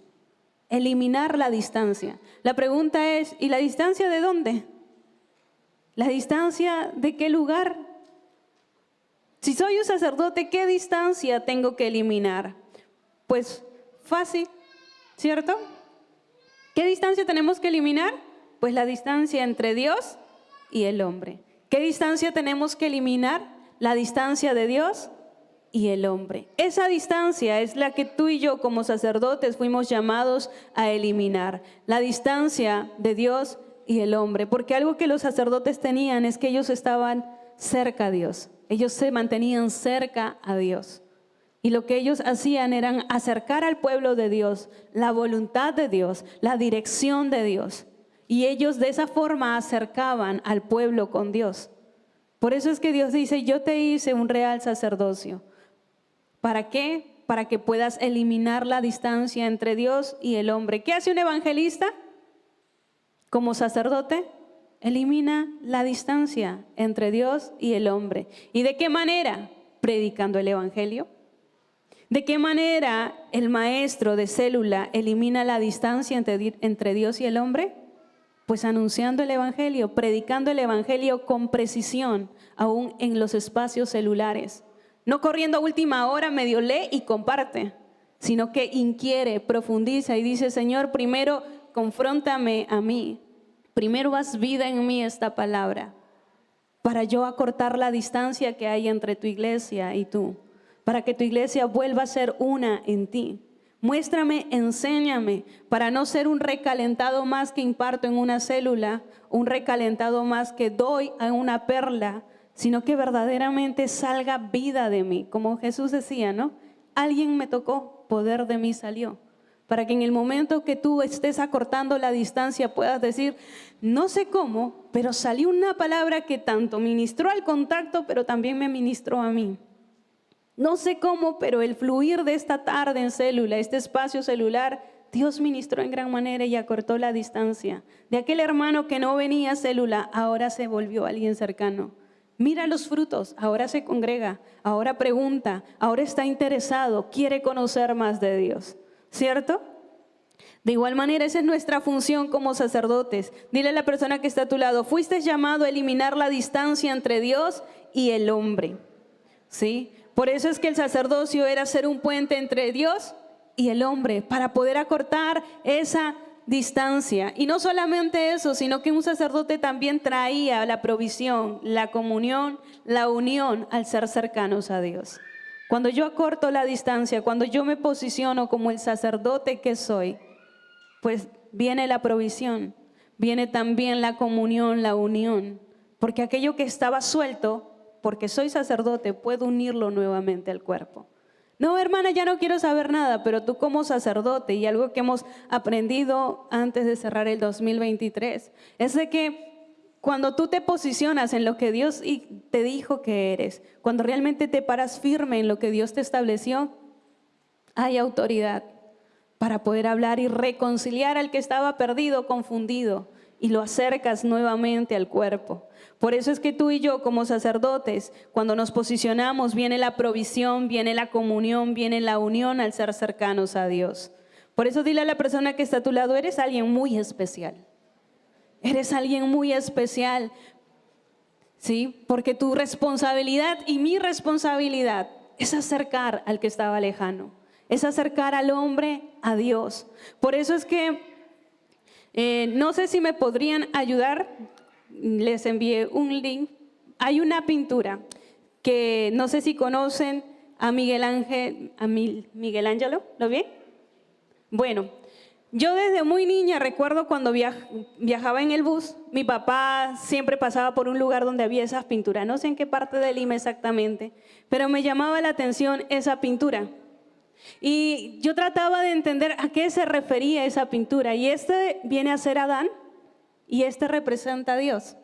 Speaker 3: Eliminar la distancia. La pregunta es, ¿y la distancia de dónde? ¿La distancia de qué lugar? Si soy un sacerdote, ¿qué distancia tengo que eliminar? Pues fácil, ¿cierto? ¿Qué distancia tenemos que eliminar? Pues la distancia entre Dios y el hombre. ¿Qué distancia tenemos que eliminar? La distancia de Dios y el hombre. Esa distancia es la que tú y yo como sacerdotes fuimos llamados a eliminar. La distancia de Dios y el hombre. Porque algo que los sacerdotes tenían es que ellos estaban cerca a Dios. Ellos se mantenían cerca a Dios. Y lo que ellos hacían era acercar al pueblo de Dios, la voluntad de Dios, la dirección de Dios. Y ellos de esa forma acercaban al pueblo con Dios. Por eso es que Dios dice, yo te hice un real sacerdocio. ¿Para qué? Para que puedas eliminar la distancia entre Dios y el hombre. ¿Qué hace un evangelista? Como sacerdote, elimina la distancia entre Dios y el hombre. ¿Y de qué manera? Predicando el evangelio. ¿De qué manera el maestro de célula elimina la distancia entre Dios y el hombre? Pues anunciando el evangelio, predicando el evangelio con precisión, aún en los espacios celulares. No corriendo a última hora, medio lee y comparte, sino que inquiere, profundiza y dice, Señor, primero confróntame a mí, primero haz vida en mí esta palabra, para yo acortar la distancia que hay entre tu iglesia y tú, para que tu iglesia vuelva a ser una en ti. Muéstrame, enséñame, para no ser un recalentado más que imparto en una célula, un recalentado más que doy a una perla, sino que verdaderamente salga vida de mí. Como Jesús decía, ¿no? Alguien me tocó, poder de mí salió. Para que en el momento que tú estés acortando la distancia puedas decir, no sé cómo, pero salió una palabra que tanto ministró al contacto, pero también me ministró a mí. No sé cómo, pero el fluir de esta tarde en célula, este espacio celular, Dios ministró en gran manera y acortó la distancia. De aquel hermano que no venía a célula, ahora se volvió alguien cercano. Mira los frutos, ahora se congrega, ahora pregunta, ahora está interesado, quiere conocer más de Dios, ¿cierto? De igual manera, esa es nuestra función como sacerdotes. Dile a la persona que está a tu lado, fuiste llamado a eliminar la distancia entre Dios y el hombre, ¿sí? Por eso es que el sacerdocio era ser un puente entre Dios y el hombre, para poder acortar esa distancia. Y no solamente eso, sino que un sacerdote también traía la provisión, la comunión, la unión al ser cercanos a Dios. Cuando yo acorto la distancia, cuando yo me posiciono como el sacerdote que soy, pues viene la provisión, viene también la comunión, la unión, porque aquello que estaba suelto, porque soy sacerdote, puedo unirlo nuevamente al cuerpo. No, hermana, ya no quiero saber nada, pero tú como sacerdote, y algo que hemos aprendido antes de cerrar el 2023, es de que cuando tú te posicionas en lo que Dios te dijo que eres, cuando realmente te paras firme en lo que Dios te estableció, hay autoridad para poder hablar y reconciliar al que estaba perdido, confundido, y lo acercas nuevamente al cuerpo. Por eso es que tú y yo como sacerdotes, cuando nos posicionamos, viene la provisión, viene la comunión, viene la unión al ser cercanos a Dios. Por eso dile a la persona que está a tu lado, eres alguien muy especial. Eres alguien muy especial, ¿sí? Porque tu responsabilidad y mi responsabilidad es acercar al que estaba lejano, es acercar al hombre a Dios. Por eso es que no sé si me podrían ayudar, les envié un link. Hay una pintura que no sé si conocen a Miguel Ángelo, ¿lo ven? Bueno, yo desde muy niña recuerdo cuando viajaba en el bus, mi papá siempre pasaba por un lugar donde había esas pinturas, no sé en qué parte de Lima exactamente, pero me llamaba la atención esa pintura. Y yo trataba de entender a qué se refería esa pintura. Y este viene a ser Adán y este representa a Dios.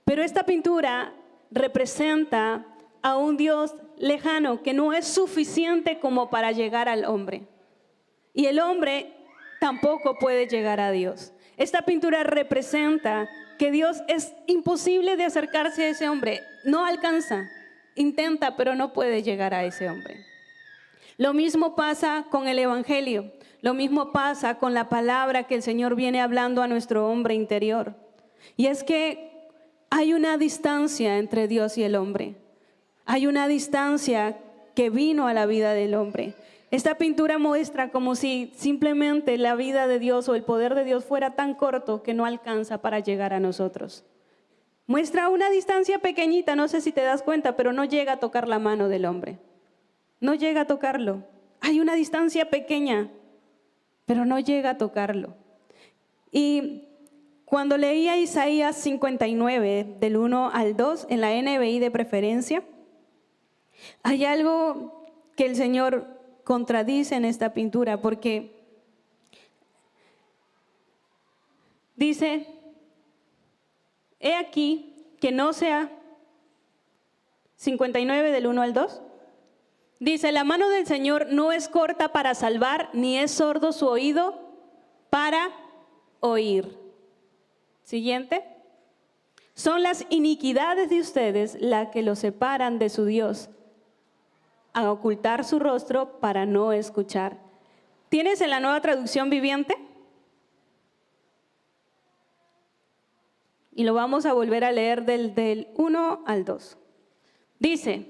Speaker 3: Pero esta pintura representa a un Dios lejano que no es suficiente como para llegar al hombre. Y el hombre tampoco puede llegar a Dios. Esta pintura representa que Dios es imposible de acercarse a ese hombre. No alcanza, intenta, pero no puede llegar a ese hombre. Lo mismo pasa con el Evangelio, lo mismo pasa con la palabra que el Señor viene hablando a nuestro hombre interior. Y es que hay una distancia entre Dios y el hombre. Hay una distancia que vino a la vida del hombre. Esta pintura muestra como si simplemente la vida de Dios o el poder de Dios fuera tan corto que no alcanza para llegar a nosotros. Muestra una distancia pequeñita, no sé si te das cuenta, pero no llega a tocar la mano del hombre. No llega a tocarlo. Hay una distancia pequeña, pero no llega a tocarlo. Y cuando leía Isaías 59, del 1 al 2, en la NBI de preferencia, hay algo que el Señor contradice en esta pintura, porque dice, he aquí que no sea 59 del 1 al 2. Dice, la mano del Señor no es corta para salvar, ni es sordo su oído para oír. Siguiente. Son las iniquidades de ustedes las que los separan de su Dios, a ocultar su rostro para no escuchar. ¿Tienes en la Nueva Traducción Viviente? Y lo vamos a volver a leer del 1 al 2. Dice,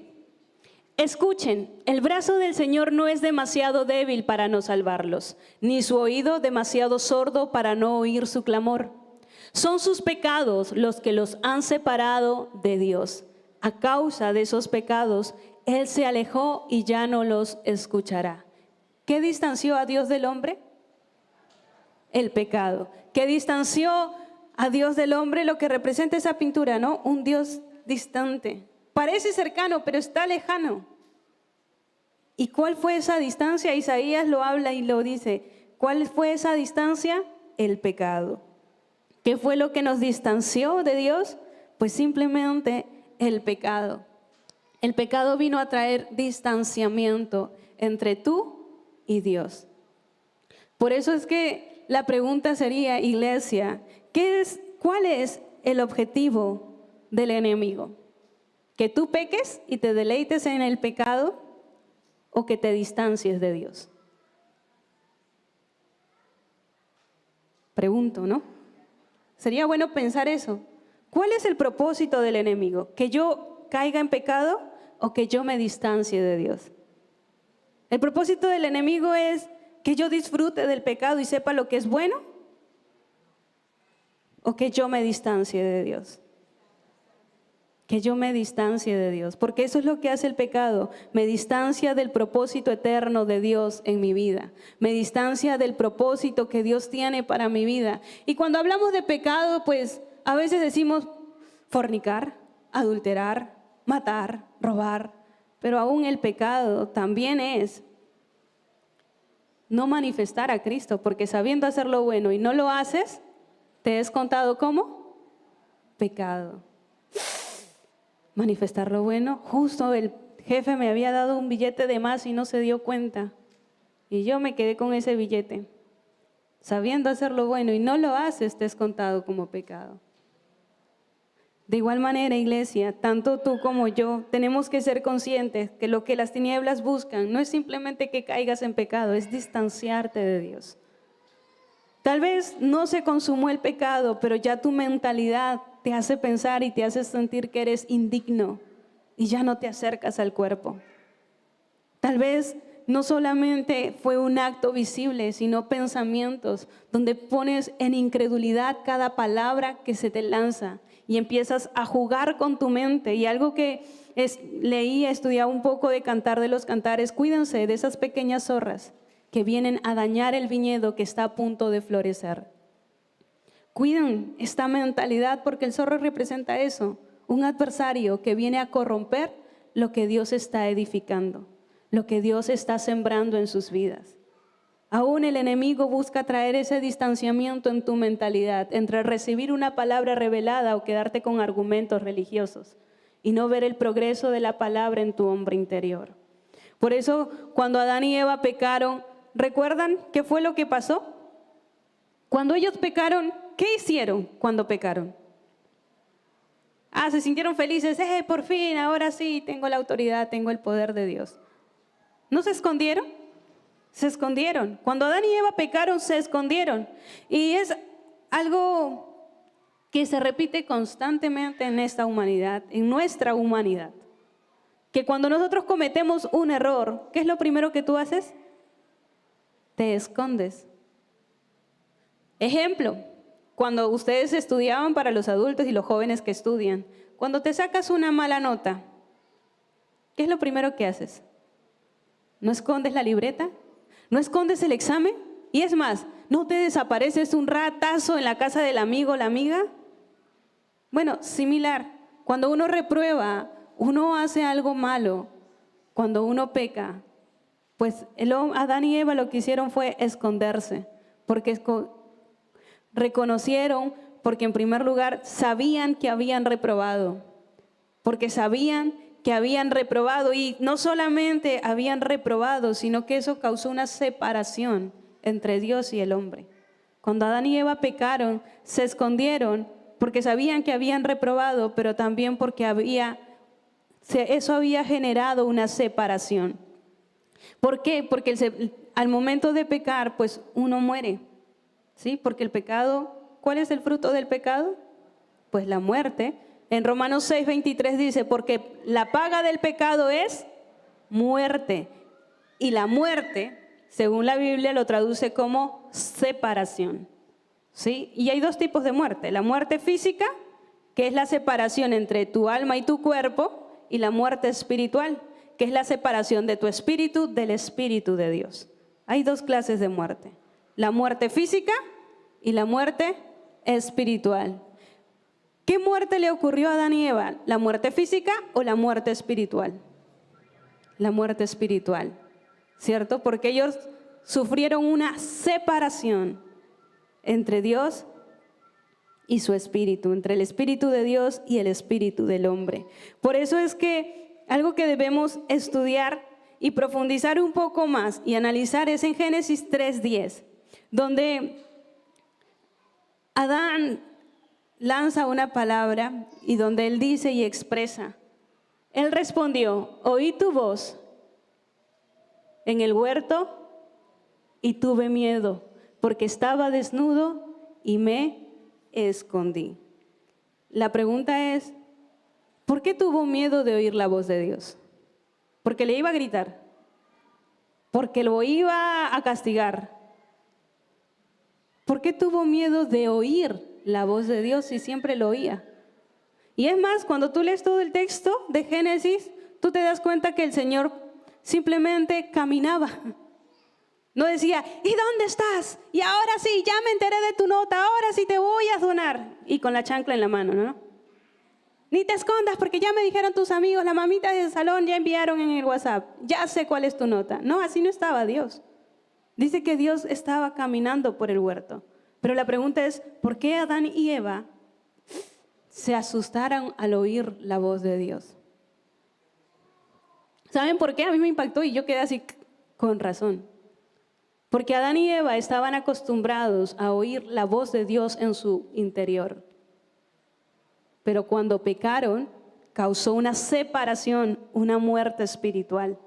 Speaker 3: escuchen, el brazo del Señor no es demasiado débil para no salvarlos, ni su oído demasiado sordo para no oír su clamor. Son sus pecados los que los han separado de Dios. A causa de esos pecados, Él se alejó y ya no los escuchará. ¿Qué distanció a Dios del hombre? El pecado. ¿Qué distanció a Dios del hombre? Lo que representa esa pintura, ¿no? Un Dios distante. Parece cercano, pero está lejano. ¿Y cuál fue esa distancia? Isaías lo habla y lo dice. ¿Cuál fue esa distancia? El pecado. ¿Qué fue lo que nos distanció de Dios? Pues simplemente el pecado. El pecado vino a traer distanciamiento entre tú y Dios. Por eso es que la pregunta sería, iglesia, ¿cuál es el objetivo del enemigo? ¿Que tú peques y te deleites en el pecado o que te distancies de Dios? Pregunto, ¿no? Sería bueno pensar eso. ¿Cuál es el propósito del enemigo? ¿Que yo caiga en pecado o que yo me distancie de Dios? El propósito del enemigo es que yo disfrute del pecado y sepa lo que es bueno, o que yo me distancie de Dios. Que yo me distancie de Dios, porque eso es lo que hace el pecado. Me distancia del propósito eterno de Dios en mi vida. Me distancia del propósito que Dios tiene para mi vida. Y cuando hablamos de pecado, pues a veces decimos fornicar, adulterar, matar, robar. Pero aún el pecado también es no manifestar a Cristo, porque sabiendo hacer lo bueno y no lo haces, te es contado como pecado. Manifestar lo bueno, justo el jefe me había dado un billete de más y no se dio cuenta. Y yo me quedé con ese billete, sabiendo hacer lo bueno y no lo haces, te es contado como pecado. De igual manera, iglesia, tanto tú como yo tenemos que ser conscientes que lo que las tinieblas buscan no es simplemente que caigas en pecado, es distanciarte de Dios. Tal vez no se consumó el pecado, pero ya tu mentalidad te hace pensar y te hace sentir que eres indigno y ya no te acercas al cuerpo. Tal vez no solamente fue un acto visible, sino pensamientos donde pones en incredulidad cada palabra que se te lanza y empiezas a jugar con tu mente. Y algo que leí, estudiaba un poco de Cantar de los Cantares, cuídense de esas pequeñas zorras que vienen a dañar el viñedo que está a punto de florecer. Cuiden esta mentalidad porque el zorro representa eso, un adversario que viene a corromper lo que Dios está edificando, lo que Dios está sembrando en sus vidas. Aún el enemigo busca traer ese distanciamiento en tu mentalidad entre recibir una palabra revelada o quedarte con argumentos religiosos y no ver el progreso de la palabra en tu hombre interior. Por eso, cuando Adán y Eva pecaron, ¿recuerdan qué fue lo que pasó? Cuando ellos pecaron, ¿qué hicieron cuando pecaron? Se sintieron felices, por fin, ahora sí, tengo la autoridad, tengo el poder de Dios. ¿No se escondieron? Se escondieron. Cuando Adán y Eva pecaron, se escondieron. Y es algo que se repite constantemente en esta humanidad, en nuestra humanidad. Que cuando nosotros cometemos un error, ¿qué es lo primero que tú haces? Te escondes. Ejemplo, cuando ustedes estudiaban para los adultos y los jóvenes que estudian, cuando te sacas una mala nota, ¿qué es lo primero que haces? ¿No escondes la libreta? ¿No escondes el examen? Y es más, ¿no te desapareces un ratazo en la casa del amigo o la amiga? Bueno, similar. Cuando uno reprueba, uno hace algo malo, cuando uno peca, pues Adán y Eva lo que hicieron fue esconderse, porque reconocieron, porque en primer lugar sabían que habían reprobado, porque sabían que habían reprobado y no solamente habían reprobado, sino que eso causó una separación entre Dios y el hombre. Cuando Adán y Eva pecaron, se escondieron porque sabían que habían reprobado, pero también porque eso había generado una separación. ¿Por qué? Porque al momento de pecar, pues uno muere, ¿sí? Porque el pecado, ¿cuál es el fruto del pecado? Pues la muerte. En Romanos 6:23 dice, porque la paga del pecado es muerte. Y la muerte, según la Biblia, lo traduce como separación. ¿Sí? Y hay dos tipos de muerte. La muerte física, que es la separación entre tu alma y tu cuerpo, y la muerte espiritual, que es la separación de tu espíritu del espíritu de Dios. Hay dos clases de muerte. La muerte física y la muerte espiritual. ¿Qué muerte le ocurrió a Adán y Eva? ¿La muerte física o la muerte espiritual? La muerte espiritual, ¿cierto? Porque ellos sufrieron una separación entre Dios y su espíritu, entre el espíritu de Dios y el espíritu del hombre. Por eso es que algo que debemos estudiar y profundizar un poco más y analizar es en Génesis 3:10, donde Adán lanza una palabra y donde él dice y expresa, él respondió, oí tu voz en el huerto y tuve miedo, porque estaba desnudo y me escondí. La pregunta es, ¿por qué tuvo miedo de oír la voz de Dios? ¿Porque le iba a gritar? ¿Porque lo iba a castigar? ¿Por qué tuvo miedo de oír la voz de Dios si siempre lo oía? Y es más, cuando tú lees todo el texto de Génesis, tú te das cuenta que el Señor simplemente caminaba. No decía, ¿y dónde estás? Y ahora sí, ya me enteré de tu nota, ahora sí te voy a donar. Y con la chancla en la mano, ¿no? Ni te escondas porque ya me dijeron tus amigos, la mamita del salón ya enviaron en el WhatsApp, ya sé cuál es tu nota. No, así no estaba Dios. Dice que Dios estaba caminando por el huerto. Pero la pregunta es, ¿por qué Adán y Eva se asustaron al oír la voz de Dios? ¿Saben por qué? A mí me impactó y yo quedé así, con razón. Porque Adán y Eva estaban acostumbrados a oír la voz de Dios en su interior. Pero cuando pecaron, causó una separación, una muerte espiritual.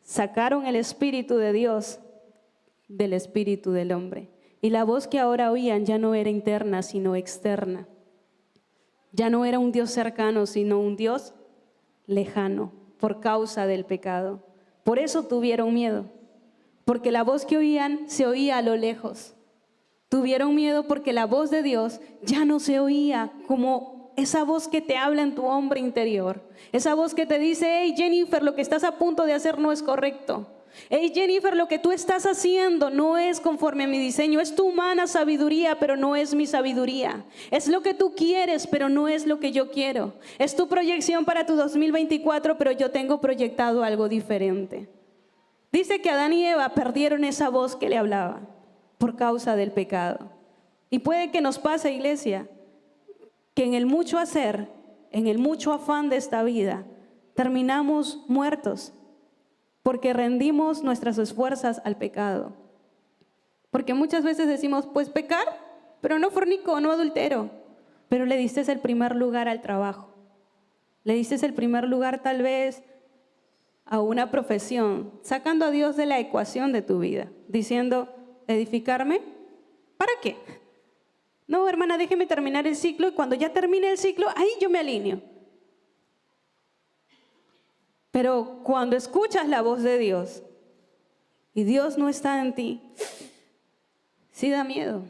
Speaker 3: Sacaron el espíritu de Dios del espíritu del hombre. Y la voz que ahora oían ya no era interna, sino externa. Ya no era un Dios cercano, sino un Dios lejano, por causa del pecado. Por eso tuvieron miedo, porque la voz que oían se oía a lo lejos. Tuvieron miedo porque la voz de Dios ya no se oía como esa voz que te habla en tu hombre interior. Esa voz que te dice: hey Jennifer, lo que estás a punto de hacer no es correcto. Hey Jennifer, lo que tú estás haciendo no es conforme a mi diseño. Es tu humana sabiduría, pero no es mi sabiduría. Es lo que tú quieres, pero no es lo que yo quiero. Es tu proyección para tu 2024, pero yo tengo proyectado algo diferente. Dice que Adán y Eva perdieron esa voz que le hablaba por causa del pecado. Y puede que nos pase, iglesia, que en el mucho hacer, en el mucho afán de esta vida, terminamos muertos porque rendimos nuestras esfuerzas al pecado. Porque muchas veces decimos, pues pecar, pero no fornico, no adultero. Pero le diste el primer lugar al trabajo. Le diste el primer lugar tal vez a una profesión, sacando a Dios de la ecuación de tu vida, diciendo: ¿edificarme? ¿Para qué? No, hermana, déjeme terminar el ciclo y cuando ya termine el ciclo, ahí yo me alineo. Pero cuando escuchas la voz de Dios y Dios no está en ti, sí da miedo.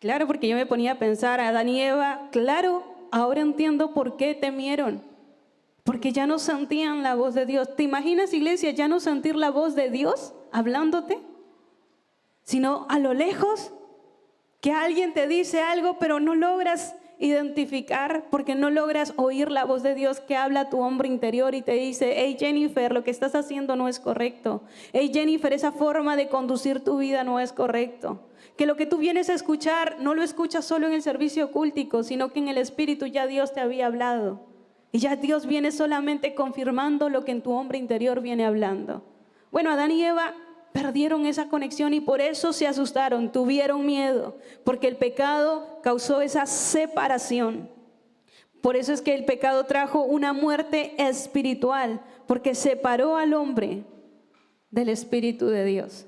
Speaker 3: Claro, porque yo me ponía a pensar, Adán y Eva, claro, ahora entiendo por qué temieron. Porque ya no sentían la voz de Dios. ¿Te imaginas, iglesia, ya no sentir la voz de Dios hablándote? Sino a lo lejos, que alguien te dice algo, pero no logras identificar, porque no logras oír la voz de Dios que habla a tu hombre interior y te dice: hey Jennifer, lo que estás haciendo no es correcto. Hey Jennifer, esa forma de conducir tu vida no es correcto. Que lo que tú vienes a escuchar no lo escuchas solo en el servicio ocúltico, sino que en el espíritu ya Dios te había hablado. Y ya Dios viene solamente confirmando lo que en tu hombre interior viene hablando. Bueno, Adán y Eva perdieron esa conexión y por eso se asustaron, tuvieron miedo, porque el pecado causó esa separación. Por eso es que el pecado trajo una muerte espiritual, porque separó al hombre del Espíritu de Dios.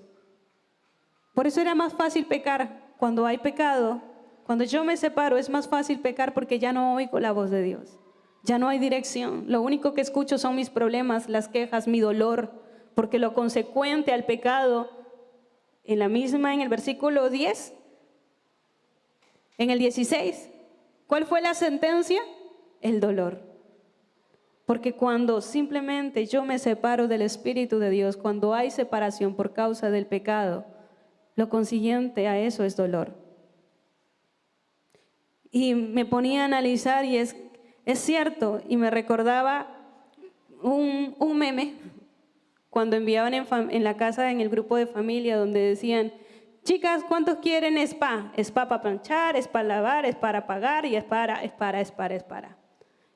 Speaker 3: Por eso era más fácil pecar. Cuando hay pecado, cuando yo me separo, es más fácil pecar porque ya no oigo la voz de Dios. Ya no hay dirección. Lo único que escucho son mis problemas, las quejas, mi dolor, porque lo consecuente al pecado, en el versículo 10, en el 16, ¿cuál fue la sentencia? El dolor. Porque cuando simplemente yo me separo del Espíritu de Dios, cuando hay separación por causa del pecado, lo consiguiente a eso es dolor. Y me ponía a analizar y es cierto, y me recordaba un meme cuando enviaban en la casa, en el grupo de familia, donde decían: chicas, ¿cuántos quieren spa? Spa para planchar, es para lavar, es para pagar y es para.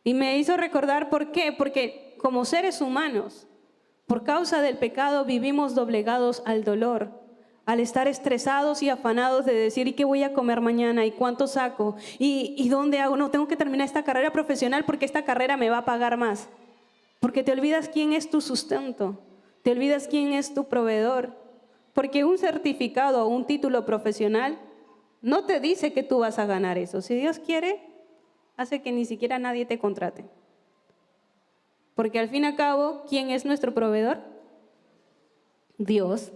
Speaker 3: Y me hizo recordar por qué, porque como seres humanos, por causa del pecado vivimos doblegados al dolor, al estar estresados y afanados de decir: ¿y qué voy a comer mañana? ¿Y cuánto saco? ¿Y dónde hago? No, tengo que terminar esta carrera profesional porque esta carrera me va a pagar más. Porque te olvidas quién es tu sustento, te olvidas quién es tu proveedor. Porque un certificado o un título profesional no te dice que tú vas a ganar eso. Si Dios quiere, hace que ni siquiera nadie te contrate. Porque al fin y al cabo, ¿quién es nuestro proveedor? Dios.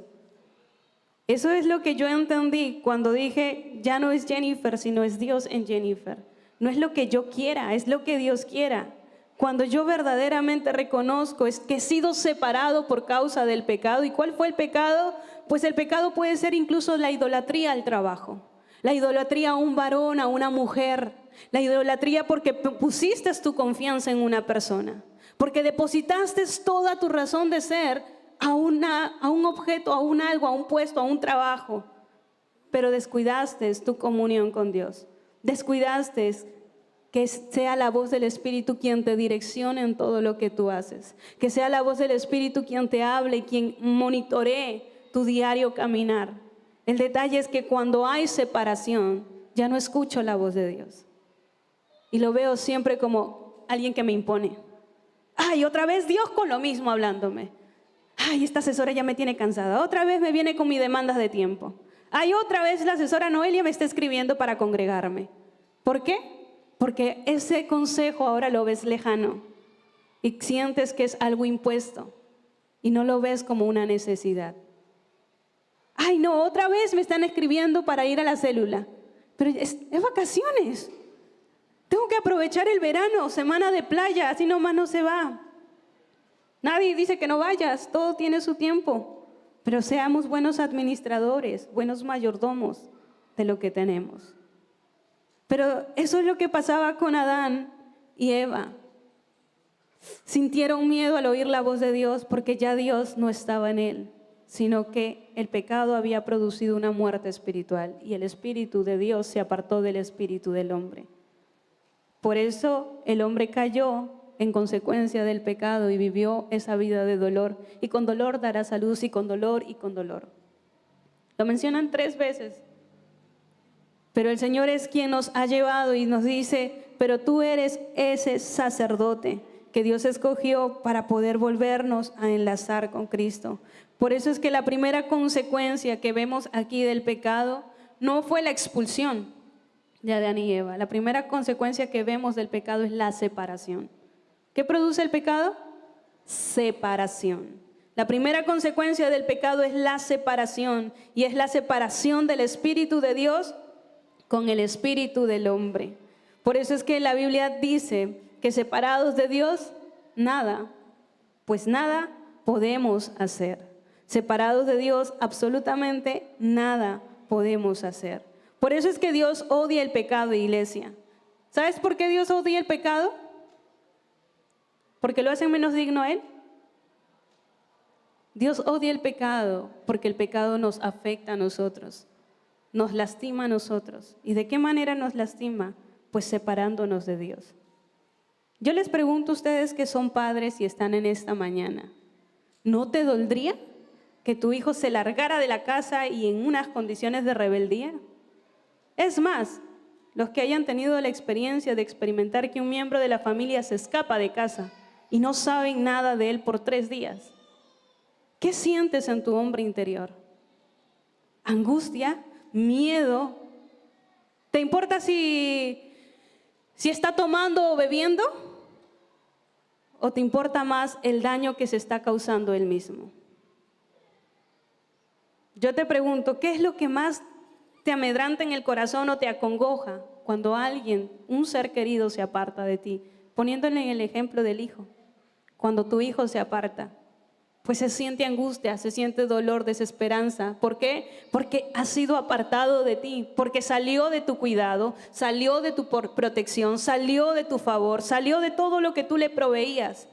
Speaker 3: Eso es lo que yo entendí cuando dije: ya no es Jennifer, sino es Dios en Jennifer. No es lo que yo quiera, es lo que Dios quiera. Cuando yo verdaderamente reconozco es que he sido separado por causa del pecado. ¿Y cuál fue el pecado? Pues el pecado puede ser incluso la idolatría al trabajo, la idolatría a un varón, a una mujer, la idolatría porque pusiste tu confianza en una persona, porque depositaste toda tu razón de ser a un objeto, a un algo, a un puesto, a un trabajo, pero descuidaste tu comunión con Dios, descuidaste Que sea la voz del Espíritu quien te direccione en todo lo que tú haces. Que sea la voz del Espíritu quien te hable y quien monitoree tu diario caminar. El detalle es que cuando hay separación, ya no escucho la voz de Dios. Y lo veo siempre como alguien que me impone. Ay, otra vez Dios con lo mismo hablándome. Ay, esta asesora ya me tiene cansada. Otra vez me viene con mis demandas de tiempo. Ay, otra vez la asesora Noelia me está escribiendo para congregarme. ¿Por qué? Porque ese consejo ahora lo ves lejano y sientes que es algo impuesto y no lo ves como una necesidad. Ay, no, otra vez me están escribiendo para ir a la célula, pero es vacaciones. Tengo que aprovechar el verano, semana de playa, así nomás no se va. Nadie dice que no vayas, todo tiene su tiempo, pero seamos buenos administradores, buenos mayordomos de lo que tenemos. Pero eso es lo que pasaba con Adán y Eva. Sintieron miedo al oír la voz de Dios porque ya Dios no estaba en él, sino que el pecado había producido una muerte espiritual y el espíritu de Dios se apartó del espíritu del hombre. Por eso el hombre cayó en consecuencia del pecado y vivió esa vida de dolor. Y con dolor dará salud, y con dolor, y con dolor. Lo mencionan 3 veces. Pero el Señor es quien nos ha llevado y nos dice, pero tú eres ese sacerdote que Dios escogió para poder volvernos a enlazar con Cristo. Por eso es que la primera consecuencia que vemos aquí del pecado no fue la expulsión de Adán y Eva. La primera consecuencia que vemos del pecado es la separación. ¿Qué produce el pecado? Separación. La primera consecuencia del pecado es la separación, y es la separación del Espíritu de Dios con el espíritu del hombre. Por eso es que la Biblia dice que separados de Dios, nada, pues nada podemos hacer. Separados de Dios, absolutamente nada podemos hacer. Por eso es que Dios odia el pecado, iglesia. ¿Sabes por qué Dios odia el pecado? ¿Porque lo hacen menos digno a Él? Dios odia el pecado porque el pecado nos afecta a nosotros. Nos lastima a nosotros. ¿Y de qué manera nos lastima? Pues separándonos de Dios. Yo les pregunto a ustedes que son padres y están en esta mañana, ¿no te doldría que tu hijo se largara de la casa y en unas condiciones de rebeldía? Es más, los que hayan tenido la experiencia de experimentar que un miembro de la familia se escapa de casa y no saben nada de él por 3 días, ¿qué sientes en tu hombre interior? ¿Angustia? ¿Miedo? ¿Te importa si está tomando o bebiendo? ¿O te importa más el daño que se está causando él mismo? Yo te pregunto, ¿qué es lo que más te amedranta en el corazón o te acongoja cuando alguien, un ser querido, se aparta de ti? Poniéndole en el ejemplo del hijo. Cuando tu hijo se aparta, pues se siente angustia, se siente dolor, desesperanza. ¿Por qué? Porque ha sido apartado de ti, porque salió de tu cuidado, salió de tu protección, salió de tu favor, salió de todo lo que tú le proveías.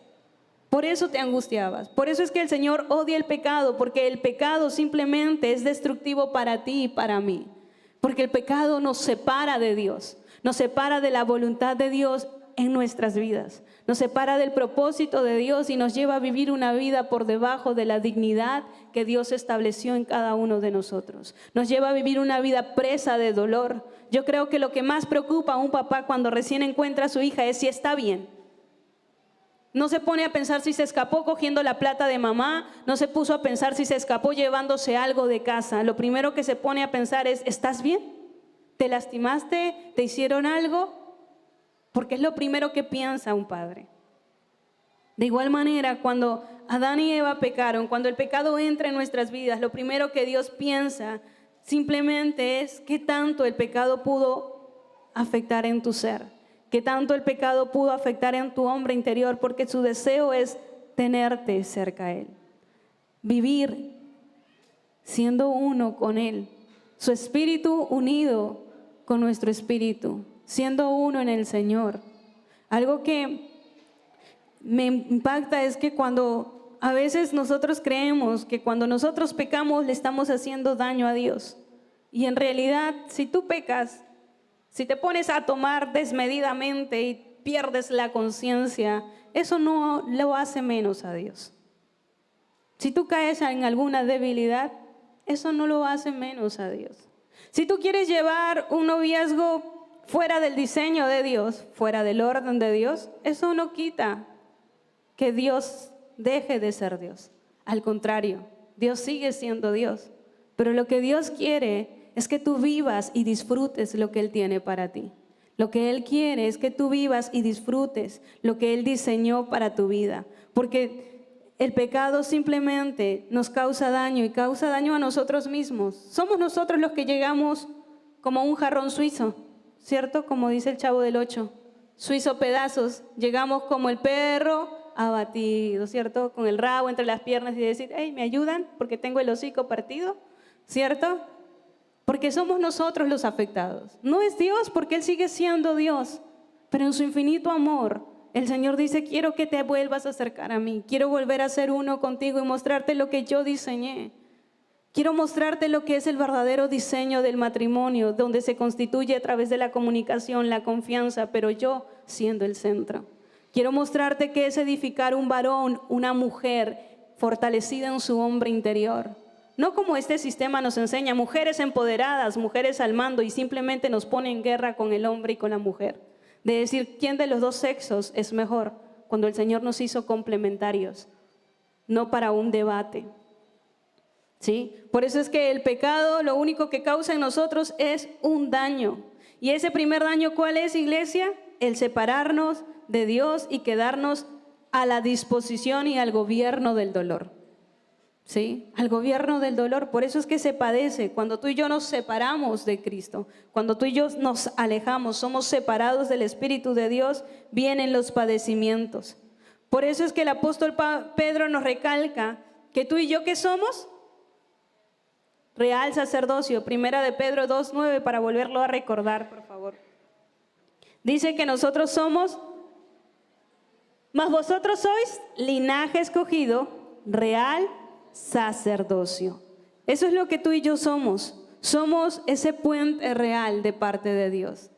Speaker 3: Por eso te angustiabas. Por eso es que el Señor odia el pecado, porque el pecado simplemente es destructivo para ti y para mí. Porque el pecado nos separa de Dios, nos separa de la voluntad de Dios en nuestras vidas. Nos separa del propósito de Dios y nos lleva a vivir una vida por debajo de la dignidad que Dios estableció en cada uno de nosotros. Nos lleva a vivir una vida presa de dolor. Yo creo que lo que más preocupa a un papá cuando recién encuentra a su hija es si está bien. No se pone a pensar si se escapó cogiendo la plata de mamá, no se puso a pensar si se escapó llevándose algo de casa. Lo primero que se pone a pensar es, ¿estás bien? ¿Te lastimaste? ¿Te hicieron algo? Porque es lo primero que piensa un padre. De igual manera, cuando Adán y Eva pecaron, cuando el pecado entra en nuestras vidas, lo primero que Dios piensa simplemente es qué tanto el pecado pudo afectar en tu ser, qué tanto el pecado pudo afectar en tu hombre interior, porque su deseo es tenerte cerca a Él, vivir siendo uno con Él, su espíritu unido con nuestro espíritu, siendo uno en el Señor. Algo que me impacta es que cuando a veces nosotros creemos que cuando nosotros pecamos le estamos haciendo daño a Dios. Y en realidad, si tú pecas, Si te pones a tomar desmedidamente y pierdes la conciencia, eso no lo hace menos a Dios. Si tú caes en alguna debilidad, eso no lo hace menos a Dios. Si tú quieres llevar un noviazgo fuera del diseño de Dios, fuera del orden de Dios, eso no quita que Dios deje de ser Dios. Al contrario, Dios sigue siendo Dios. Pero lo que Dios quiere es que tú vivas y disfrutes lo que Él tiene para ti. Lo que Él quiere es que tú vivas y disfrutes lo que Él diseñó para tu vida. Porque el pecado simplemente nos causa daño y causa daño a nosotros mismos. Somos nosotros los que llegamos como un jarrón suizo, ¿cierto? Como dice el Chavo del 8, suizo pedazos. Llegamos como el perro abatido, ¿cierto? Con el rabo entre las piernas y decir, hey, ¿me ayudan? Porque tengo el hocico partido, ¿cierto? Porque somos nosotros los afectados. No es Dios, porque Él sigue siendo Dios. Pero en su infinito amor, el Señor dice, quiero que te vuelvas a acercar a mí. Quiero volver a ser uno contigo y mostrarte lo que yo diseñé. Quiero mostrarte lo que es el verdadero diseño del matrimonio, donde se constituye a través de la comunicación, la confianza, pero yo siendo el centro. Quiero mostrarte qué es edificar un varón, una mujer fortalecida en su hombre interior. No como este sistema nos enseña, mujeres empoderadas, mujeres al mando, y simplemente nos pone en guerra con el hombre y con la mujer. De decir quién de los dos sexos es mejor, cuando el Señor nos hizo complementarios, no para un debate. ¿Sí? Por eso es que el pecado lo único que causa en nosotros es un daño. ¿Y ese primer daño cuál es, iglesia? El separarnos de Dios y quedarnos a la disposición y al gobierno del dolor. ¿Sí? Al gobierno del dolor. Por eso es que se padece. Cuando tú y yo nos separamos de Cristo, cuando tú y yo nos alejamos, somos separados del Espíritu de Dios, vienen los padecimientos. Por eso es que el apóstol Pedro nos recalca que tú y yo, ¿qué somos? Real sacerdocio. Primera de Pedro 2:9, para volverlo a recordar, por favor. Dice que nosotros somos, mas vosotros sois linaje escogido, real sacerdocio. Eso es lo que tú y yo somos. Somos ese puente real de parte de Dios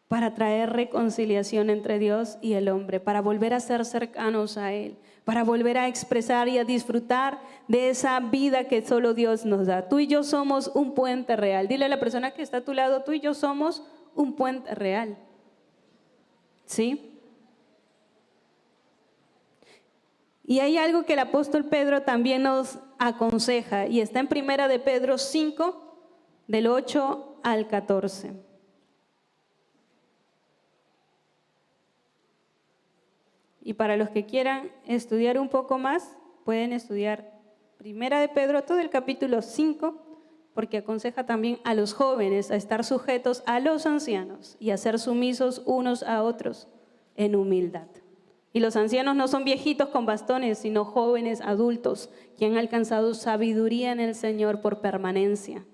Speaker 3: para traer reconciliación entre Dios y el hombre, para volver a ser cercanos a Él, para volver a expresar y a disfrutar de esa vida que solo Dios nos da. Tú y yo somos un puente real. Dile a la persona que está a tu lado, tú y yo somos un puente real. ¿Sí? Y hay algo que el apóstol Pedro también nos aconseja, y está en Primera de Pedro 5, del 8 al 14. Y para los que quieran estudiar un poco más, pueden estudiar Primera de Pedro, todo el capítulo 5, porque aconseja también a los jóvenes a estar sujetos a los ancianos y a ser sumisos unos a otros en humildad. Y los ancianos no son viejitos con bastones, sino jóvenes adultos que han alcanzado sabiduría en el Señor por permanencia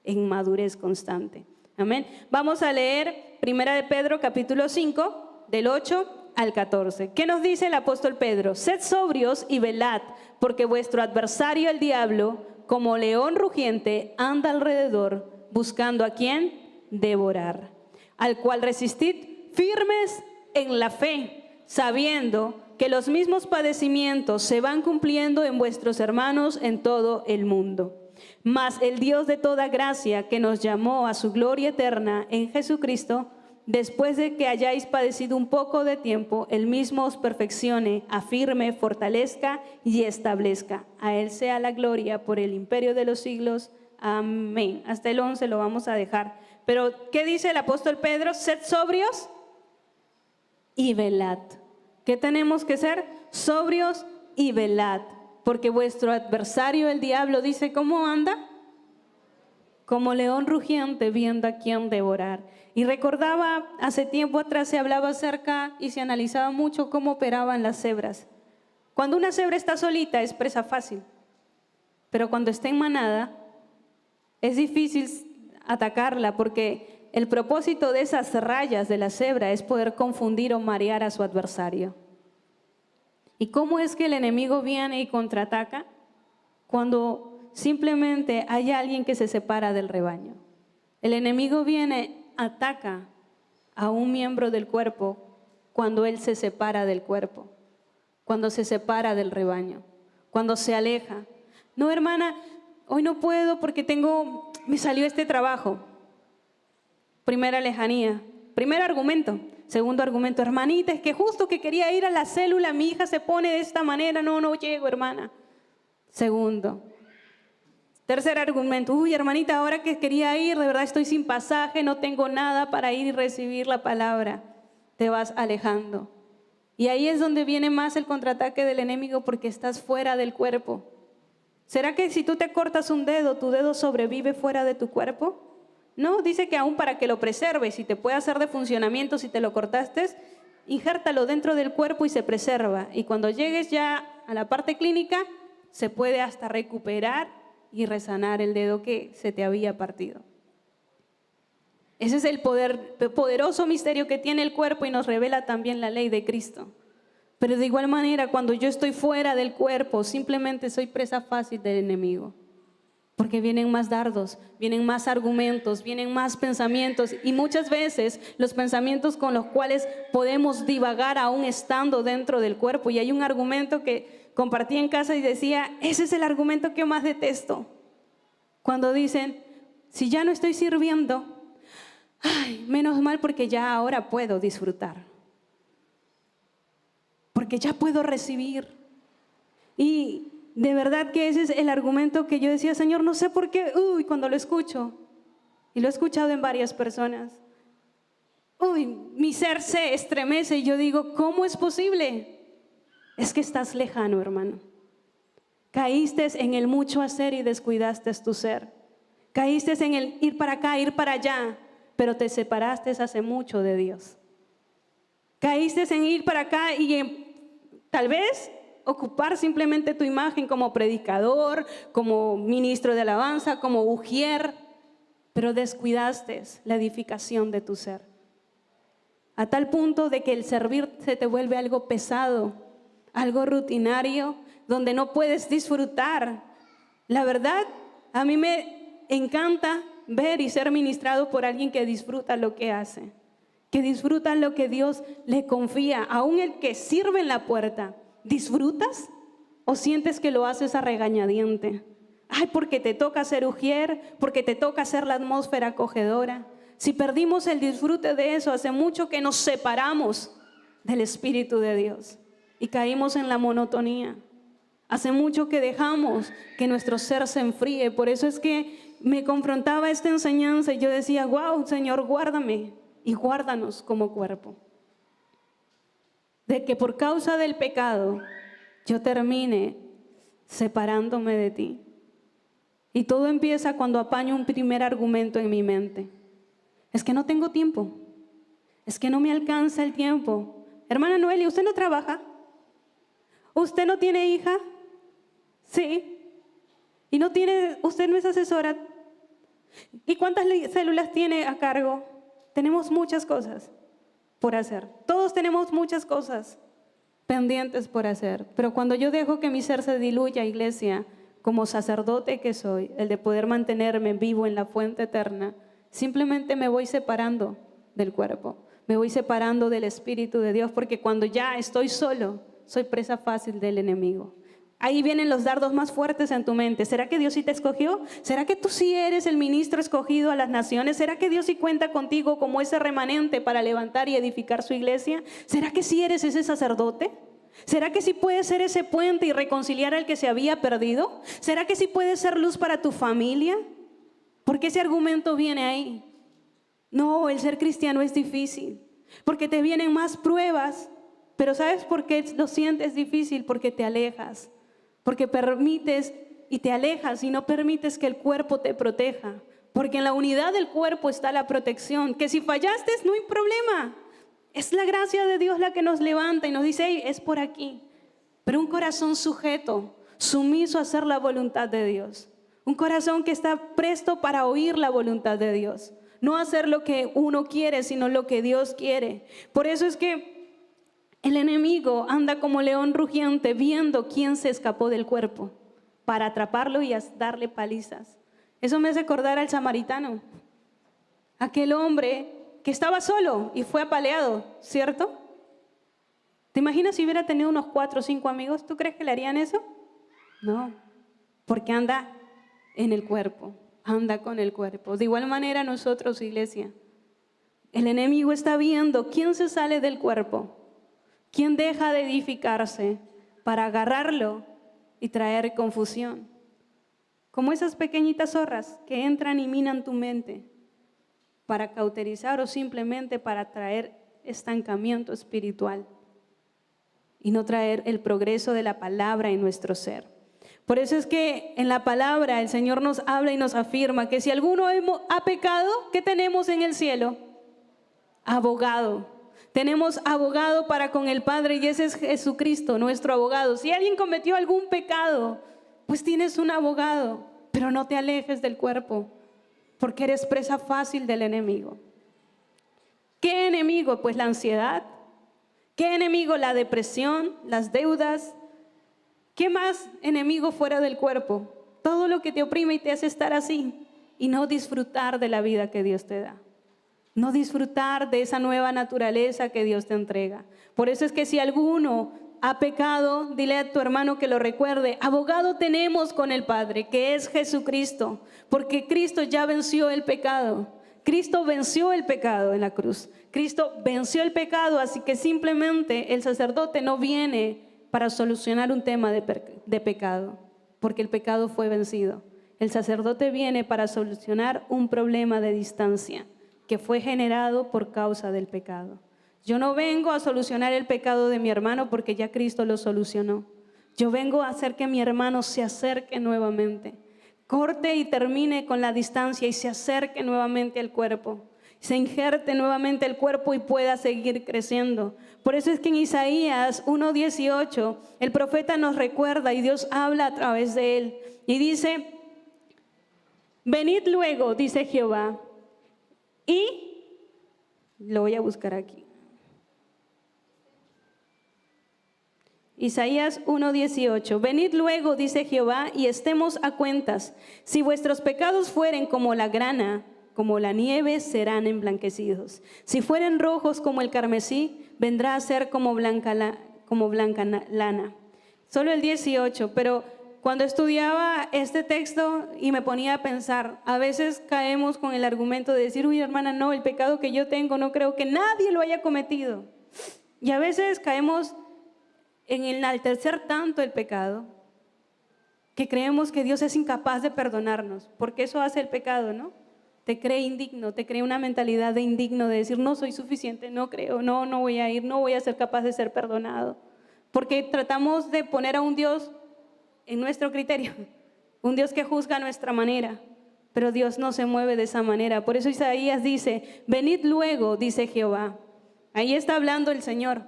Speaker 3: en madurez constante. Amén. Vamos a leer Primera de Pedro capítulo 5, del 8 al 14. ¿Qué nos dice el apóstol Pedro? Sed sobrios y velad, porque vuestro adversario el diablo, como león rugiente, anda alrededor, buscando a quién devorar, al cual resistid firmes en la fe, sabiendo que los mismos padecimientos se van cumpliendo en vuestros hermanos en todo el mundo. Mas el Dios de toda gracia, que nos llamó a su gloria eterna en Jesucristo, después de que hayáis padecido un poco de tiempo, Él mismo os perfeccione, afirme, fortalezca y establezca. A Él sea la gloria por el imperio de los siglos. Amén. Hasta el 11 lo vamos a dejar. Pero, ¿qué dice el apóstol Pedro? Sed sobrios y velad. ¿Qué tenemos que ser? Sobrios y velad. Porque vuestro adversario, el diablo, dice, ¿cómo anda? Como león rugiente viendo a quién devorar. Y recordaba, hace tiempo atrás se hablaba acerca y se analizaba mucho cómo operaban las cebras. Cuando una cebra está solita es presa fácil, pero cuando está en manada es difícil atacarla, porque el propósito de esas rayas de la cebra es poder confundir o marear a su adversario. ¿Y cómo es que el enemigo viene y contraataca? Cuando simplemente hay alguien que se separa del rebaño. El enemigo viene ataca a un miembro del cuerpo cuando él se separa del cuerpo, cuando se separa del rebaño, cuando se aleja. No, hermana, hoy no puedo porque me salió este trabajo. Primera lejanía. Primer argumento. Segundo argumento, hermanita, es que justo que quería ir a la célula, mi hija se pone de esta manera, no llego, hermana. Segundo. Tercer argumento, uy, hermanita, ahora que quería ir, de verdad estoy sin pasaje, no tengo nada para ir y recibir la palabra. Te vas alejando. Y ahí es donde viene más el contraataque del enemigo porque estás fuera del cuerpo. ¿Será que si tú te cortas un dedo, tu dedo sobrevive fuera de tu cuerpo? No, dice que aún para que lo preserves y te pueda hacer de funcionamiento si te lo cortaste, injértalo dentro del cuerpo y se preserva. Y cuando llegues ya a la parte clínica, se puede hasta recuperar y resanar el dedo que se te había partido. Ese es el poderoso misterio que tiene el cuerpo y nos revela también la ley de Cristo. Pero de igual manera, cuando yo estoy fuera del cuerpo, simplemente soy presa fácil del enemigo. Porque vienen más dardos, vienen más argumentos, vienen más pensamientos y muchas veces los pensamientos con los cuales podemos divagar aún estando dentro del cuerpo. Y hay un argumento que compartí en casa y decía, ese es el argumento que más detesto. Cuando dicen, si ya no estoy sirviendo, ay, menos mal porque ya ahora puedo disfrutar. Porque ya puedo recibir. Y de verdad que ese es el argumento que yo decía, Señor, no sé por qué, cuando lo escucho, y lo he escuchado en varias personas, mi ser se estremece y yo digo, ¿cómo es posible? Es que estás lejano, hermano. Caíste en el mucho hacer y descuidaste tu ser. Caíste en el ir para acá, ir para allá, pero te separaste hace mucho de Dios. Caíste en ir para acá y tal vez ocupar simplemente tu imagen como predicador, como ministro de alabanza, como ujier, pero descuidaste la edificación de tu ser. A tal punto de que el servir se te vuelve algo pesado, algo rutinario, donde no puedes disfrutar. La verdad, a mí me encanta ver y ser ministrado por alguien que disfruta lo que hace, que disfruta lo que Dios le confía, aún el que sirve en la puerta. ¿Disfrutas o sientes que lo haces a regañadiente? Ay, porque te toca ser ujier, porque te toca hacer la atmósfera acogedora. Si perdimos el disfrute de eso, hace mucho que nos separamos del Espíritu de Dios y caímos en la monotonía. Hace mucho que dejamos que nuestro ser se enfríe. Por eso es que me confrontaba esta enseñanza y yo decía, wow, Señor, guárdame y guárdanos como cuerpo. De que por causa del pecado yo termine separándome de ti. Y todo empieza cuando apaño un primer argumento en mi mente. Es que no tengo tiempo. Es que no me alcanza el tiempo. Hermana Noelia, ¿usted no trabaja? ¿Usted no tiene hija? Sí. ¿Y usted no es asesora? ¿Y cuántas células tiene a cargo? Tenemos muchas cosas por hacer. Todos tenemos muchas cosas pendientes por hacer. Pero cuando yo dejo que mi ser se diluya, iglesia, como sacerdote que soy, el de poder mantenerme vivo en la fuente eterna, simplemente me voy separando del cuerpo. Me voy separando del Espíritu de Dios, porque cuando ya estoy solo, soy presa fácil del enemigo. Ahí vienen los dardos más fuertes en tu mente. ¿Será que Dios sí te escogió? ¿Será que tú sí eres el ministro escogido a las naciones? ¿Será que Dios sí cuenta contigo como ese remanente para levantar y edificar su iglesia? ¿Será que sí eres ese sacerdote? ¿Será que sí puedes ser ese puente y reconciliar al que se había perdido? ¿Será que sí puedes ser luz para tu familia? Porque ese argumento viene ahí. No, el ser cristiano es difícil, porque te vienen más pruebas. Pero ¿sabes por qué lo sientes difícil? Porque te alejas. Porque permites y te alejas y no permites que el cuerpo te proteja. Porque en la unidad del cuerpo está la protección. Que si fallaste no hay problema. Es la gracia de Dios la que nos levanta y nos dice, hey, es por aquí. Pero un corazón sujeto, sumiso a hacer la voluntad de Dios. Un corazón que está presto para oír la voluntad de Dios. No hacer lo que uno quiere, sino lo que Dios quiere. Por eso es que el enemigo anda como león rugiente viendo quién se escapó del cuerpo para atraparlo y darle palizas. Eso me hace acordar al samaritano. aquel hombre que estaba solo y fue apaleado, ¿cierto? ¿Te imaginas si hubiera tenido unos 4 o 5 amigos? ¿Tú crees que le harían eso? No, porque anda en el cuerpo, anda con el cuerpo. De igual manera nosotros, iglesia, el enemigo está viendo quién se sale del cuerpo, quién deja de edificarse para agarrarlo y traer confusión. Como esas pequeñitas zorras que entran y minan tu mente para cauterizar o simplemente para traer estancamiento espiritual y no traer el progreso de la palabra en nuestro ser. Por eso es que en la palabra el Señor nos habla y nos afirma que si alguno ha pecado, ¿qué tenemos en el cielo? Abogado. Tenemos abogado para con el Padre y ese es Jesucristo, nuestro abogado. Si alguien cometió algún pecado, pues tienes un abogado, pero no te alejes del cuerpo, porque eres presa fácil del enemigo. ¿Qué enemigo? Pues la ansiedad. ¿Qué enemigo? La depresión, las deudas. ¿Qué más enemigo fuera del cuerpo? Todo lo que te oprime y te hace estar así y no disfrutar de la vida que Dios te da. No disfrutar de esa nueva naturaleza que Dios te entrega. Por eso es que si alguno ha pecado, dile a tu hermano que lo recuerde. Abogado tenemos con el Padre, que es Jesucristo, porque Cristo ya venció el pecado. Cristo venció el pecado en la cruz. Cristo venció el pecado, así que simplemente el sacerdote no viene para solucionar un tema de pecado, porque el pecado fue vencido. El sacerdote viene para solucionar un problema de distancia que fue generado por causa del pecado. Yo no vengo a solucionar el pecado de mi hermano porque ya Cristo lo solucionó. Yo vengo a hacer que mi hermano se acerque nuevamente, corte y termine con la distancia y se acerque nuevamente al cuerpo, se injerte nuevamente el cuerpo y pueda seguir creciendo. Por eso es que en Isaías 1:18 el profeta nos recuerda y Dios habla a través de él y dice: venid luego, dice Jehová, y lo voy a buscar aquí. Isaías 1:18. Venid luego, dice Jehová, y estemos a cuentas. Si vuestros pecados fueren como la grana, como la nieve, serán emblanquecidos. Si fueren rojos como el carmesí, vendrá a ser como blanca lana. Solo el 18, pero cuando estudiaba este texto y me ponía a pensar, a veces caemos con el argumento de decir: uy, hermana, no, el pecado que yo tengo no creo que nadie lo haya cometido. Y a veces caemos en enaltecer tanto el pecado que creemos que Dios es incapaz de perdonarnos, porque eso hace el pecado, ¿no? Te cree indigno, te cree una mentalidad de indigno, de decir: no soy suficiente, no creo, no voy a ir, no voy a ser capaz de ser perdonado. Porque tratamos de poner a un Dios en nuestro criterio, un Dios que juzga a nuestra manera, pero Dios no se mueve de esa manera. Por eso Isaías dice: venid luego, dice Jehová. Ahí está hablando el Señor.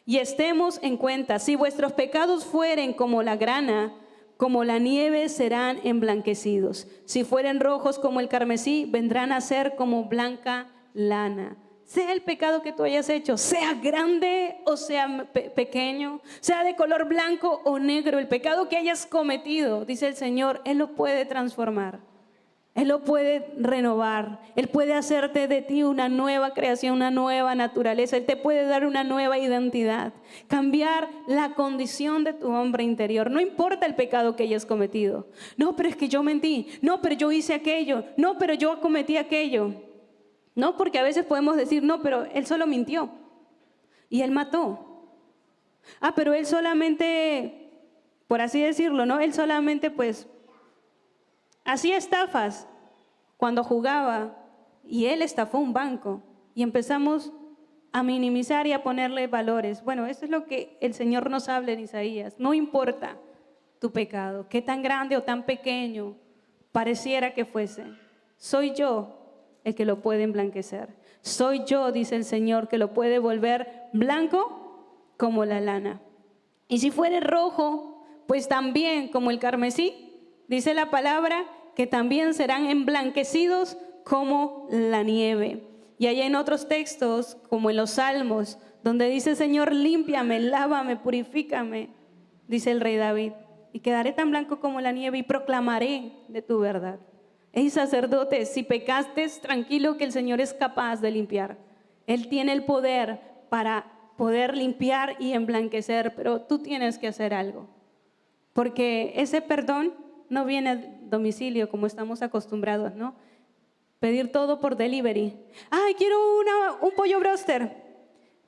Speaker 3: Y estemos en cuenta, si vuestros pecados fueren como la grana, como la nieve, serán emblanquecidos. Si fueren rojos como el carmesí, vendrán a ser como blanca lana. Sea el pecado que tú hayas hecho, sea grande o sea pequeño, sea de color blanco o negro, el pecado que hayas cometido, dice el Señor, Él lo puede transformar. Él lo puede renovar. Él puede hacerte de ti una nueva creación, una nueva naturaleza. Él te puede dar una nueva identidad. Cambiar la condición de tu hombre interior. No importa el pecado que hayas cometido. No, pero es que yo mentí. No, pero yo hice aquello. No, pero yo cometí aquello. No, porque a veces podemos decir: no, pero él solo mintió. Y él mató. Ah, pero él solamente, por así decirlo, ¿no? Él solamente pues hacía estafas cuando jugaba y él estafó un banco y empezamos a minimizar y a ponerle valores. Bueno, eso es lo que el Señor nos habla en Isaías. No importa tu pecado, qué tan grande o tan pequeño pareciera que fuese. Soy yo el que lo puede emblanquecer. Soy yo, dice el Señor, que lo puede volver blanco como la lana. Y si fuere rojo, pues también como el carmesí, dice la palabra, que también serán emblanquecidos como la nieve. Y hay en otros textos, como en los Salmos, donde dice: Señor, límpiame, lávame, purifícame, dice el rey David, y quedaré tan blanco como la nieve y proclamaré de tu verdad. Hey sacerdote, si pecaste, tranquilo que el Señor es capaz de limpiar. Él tiene el poder para poder limpiar y emblanquecer, pero tú tienes que hacer algo. Porque ese perdón no viene a domicilio como estamos acostumbrados, ¿no? Pedir todo por delivery. Ay, quiero un pollo broster.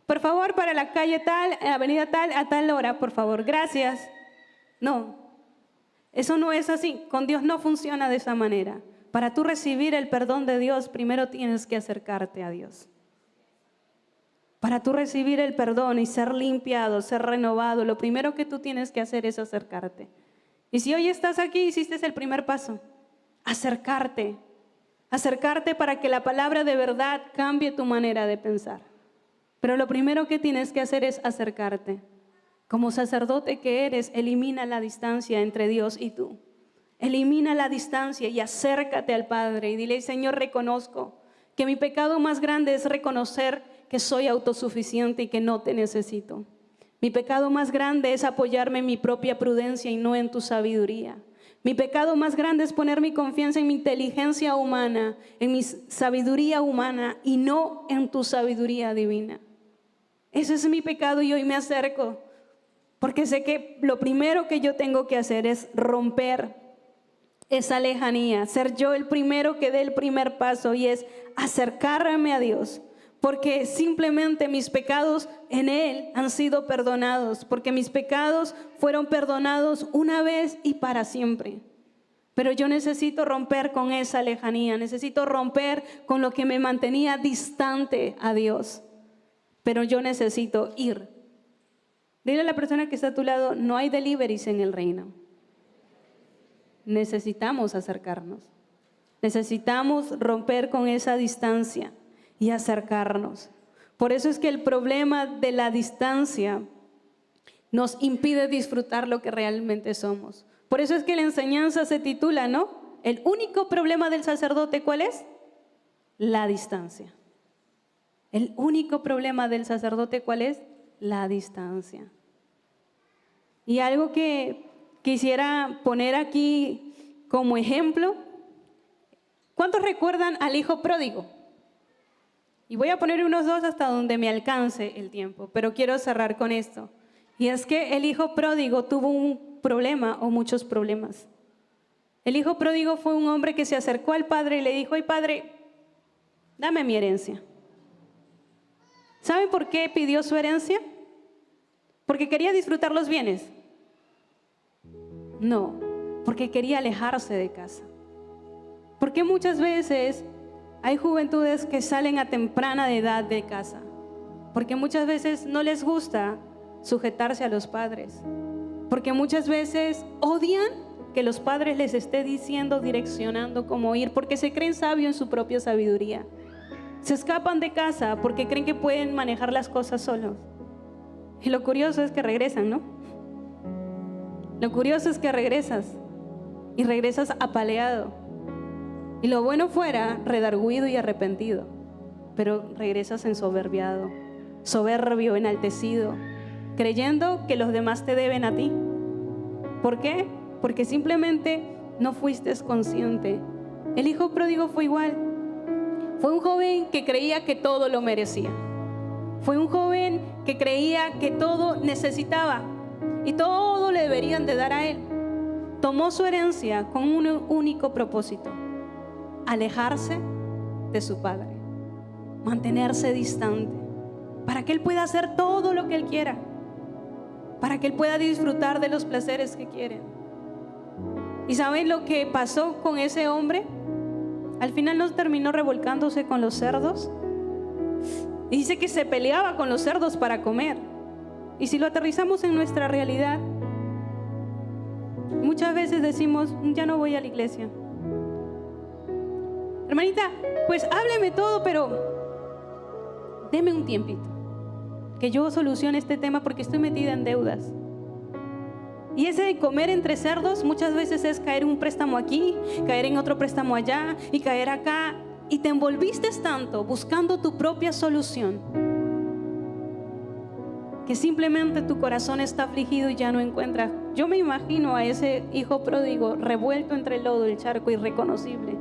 Speaker 3: Por favor, para la calle tal, avenida tal, a tal hora, por favor. Gracias. No, eso no es así. Con Dios no funciona de esa manera. Para tú recibir el perdón de Dios, primero tienes que acercarte a Dios. Para tú recibir el perdón y ser limpiado, ser renovado, lo primero que tú tienes que hacer es acercarte. Y si hoy estás aquí, hiciste el primer paso. Acercarte. Acercarte para que la palabra de verdad cambie tu manera de pensar. Pero lo primero que tienes que hacer es acercarte. Como sacerdote que eres, elimina la distancia entre Dios y tú. Elimina la distancia y acércate al Padre y dile: Señor, reconozco que mi pecado más grande es reconocer que soy autosuficiente y que no te necesito. Mi pecado más grande es apoyarme en mi propia prudencia y no en tu sabiduría. Mi pecado más grande es poner mi confianza en mi inteligencia humana, en mi sabiduría humana y no en tu sabiduría divina. Ese es mi pecado y hoy me acerco porque sé que lo primero que yo tengo que hacer es romper esa lejanía, ser yo el primero que dé el primer paso y es acercarme a Dios. Porque simplemente mis pecados en Él han sido perdonados, porque mis pecados fueron perdonados una vez y para siempre. Pero yo necesito romper con esa lejanía, necesito romper con lo que me mantenía distante a Dios. Pero yo necesito ir. Dile a la persona que está a tu lado: no hay deliveries en el reino. Necesitamos acercarnos. Necesitamos romper con esa distancia y acercarnos. Por eso es que el problema de la distancia nos impide disfrutar lo que realmente somos. Por eso es que la enseñanza se titula, ¿no? El único problema del sacerdote, ¿cuál es? La distancia. El único problema del sacerdote, ¿cuál es? La distancia. Y algo que quisiera poner aquí como ejemplo, ¿cuántos recuerdan al hijo pródigo? Y voy a poner unos dos hasta donde me alcance el tiempo, pero quiero cerrar con esto. Y es que el hijo pródigo tuvo un problema o muchos problemas. El hijo pródigo fue un hombre que se acercó al padre y le dijo: ay, padre, dame mi herencia. ¿Saben por qué pidió su herencia? ¿Porque quería disfrutar los bienes? No, porque quería alejarse de casa. Porque muchas veces hay juventudes que salen a temprana edad de casa, porque muchas veces no les gusta sujetarse a los padres, porque muchas veces odian que los padres les esté diciendo, direccionando cómo ir, porque se creen sabios en su propia sabiduría. Se escapan de casa porque creen que pueden manejar las cosas solos. Y lo curioso es que regresan, ¿no? Lo curioso es que regresas y regresas apaleado. Y lo bueno fuera redarguido y arrepentido, pero regresas ensoberbiado, soberbio, enaltecido, creyendo que los demás te deben a ti. ¿Por qué? Porque simplemente no fuiste consciente. El hijo pródigo fue igual. Fue un joven que creía que todo lo merecía. Fue un joven que creía que todo necesitaba y todo le deberían de dar a él. Tomó su herencia con un único propósito: alejarse de su padre, mantenerse distante, para que él pueda hacer todo lo que él quiera, para que él pueda disfrutar de los placeres que quiere. ¿Y saben lo que pasó con ese hombre? Al final no terminó revolcándose con los cerdos. Y dice que se peleaba con los cerdos para comer. Y si lo aterrizamos en nuestra realidad, muchas veces decimos: ya no voy a la iglesia. Hermanita, pues hábleme todo, pero deme un tiempito, que yo solucione este tema porque estoy metida en deudas. Y ese de comer entre cerdos muchas veces es caer en un préstamo aquí, caer en otro préstamo allá y caer acá. Y te envolviste tanto buscando tu propia solución que simplemente tu corazón está afligido y ya no encuentras. Yo me imagino a ese hijo pródigo revuelto entre el lodo, el charco, irreconocible,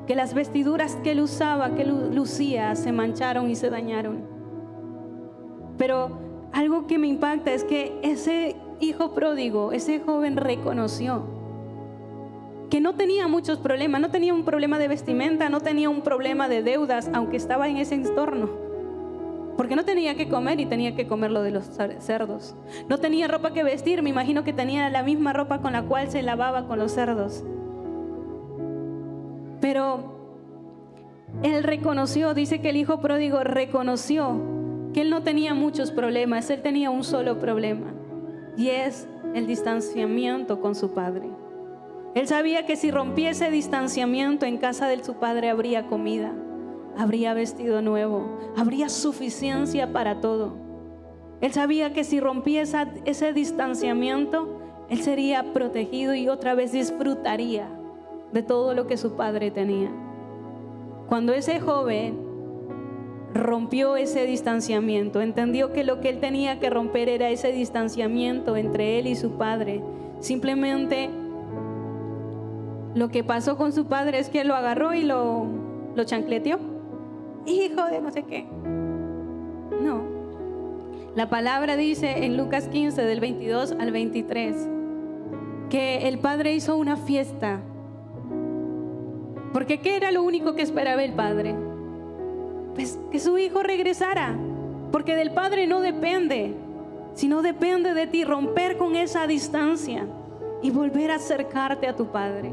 Speaker 3: que las vestiduras que él usaba, que lucía, se mancharon y se dañaron. Pero algo que me impacta es que ese hijo pródigo, ese joven reconoció que no tenía muchos problemas, no tenía un problema de vestimenta, no tenía un problema de deudas, aunque estaba en ese entorno, porque no tenía que comer y tenía que comer lo de los cerdos. No tenía ropa que vestir, me imagino que tenía la misma ropa con la cual se lavaba con los cerdos. Pero él reconoció, dice que el hijo pródigo reconoció que él no tenía muchos problemas, él tenía un solo problema, y es el distanciamiento con su padre. Él sabía que si rompía ese distanciamiento, en casa de su padre habría comida, habría vestido nuevo, habría suficiencia para todo. Él sabía que si rompía ese distanciamiento, él sería protegido y otra vez disfrutaría de todo lo que su padre tenía. Cuando ese joven rompió ese distanciamiento, entendió que lo que él tenía que romper era ese distanciamiento entre él y su padre. Simplemente lo que pasó con su padre es que lo agarró y lo chancleteó. Hijo de no sé qué. No. La palabra dice en Lucas 15 del 22 al 23 que el padre hizo una fiesta. Porque ¿qué era lo único que esperaba el padre? Pues que su hijo regresara, porque del padre no depende, sino depende de ti romper con esa distancia y volver a acercarte a tu padre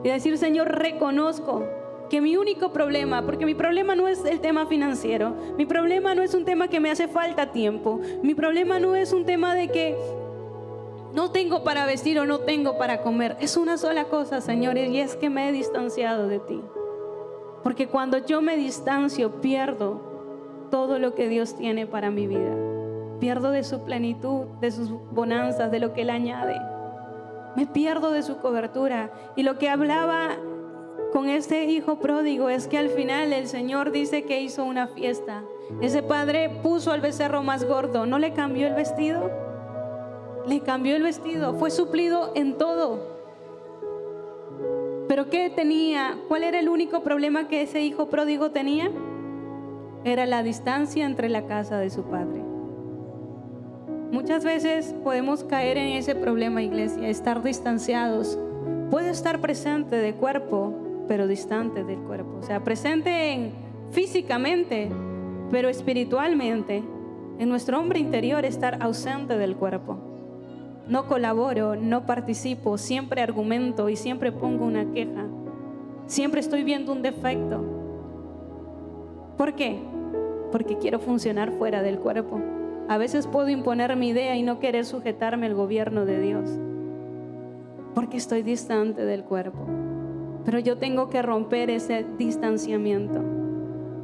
Speaker 3: y decir: Señor, reconozco que mi único problema, porque mi problema no es el tema financiero, mi problema no es un tema que me hace falta tiempo, mi problema no es un tema de que no tengo para vestir o no tengo para comer. Es una sola cosa, Señor, y es que me he distanciado de ti. Porque cuando yo me distancio, pierdo todo lo que Dios tiene para mi vida. Pierdo de su plenitud, de sus bonanzas, de lo que Él añade. Me pierdo de su cobertura. Y lo que hablaba con este hijo pródigo es que al final el Señor dice que hizo una fiesta. Ese padre puso al becerro más gordo. ¿No le cambió el vestido? Le cambió el vestido. Fue suplido en todo. ¿Pero qué tenía? ¿Cuál era el único problema que ese hijo pródigo tenía? Era la distancia entre la casa de su padre. Muchas veces podemos caer en ese problema, iglesia, estar distanciados. Puede estar presente de cuerpo, pero distante del cuerpo. O sea, presente físicamente, pero espiritualmente, en nuestro hombre interior, estar ausente del cuerpo. No colaboro, no participo, siempre argumento y siempre pongo una queja. Siempre estoy viendo un defecto. ¿Por qué? Porque quiero funcionar fuera del cuerpo. A veces puedo imponer mi idea y no querer sujetarme al gobierno de Dios, porque estoy distante del cuerpo. Pero yo tengo que romper ese distanciamiento.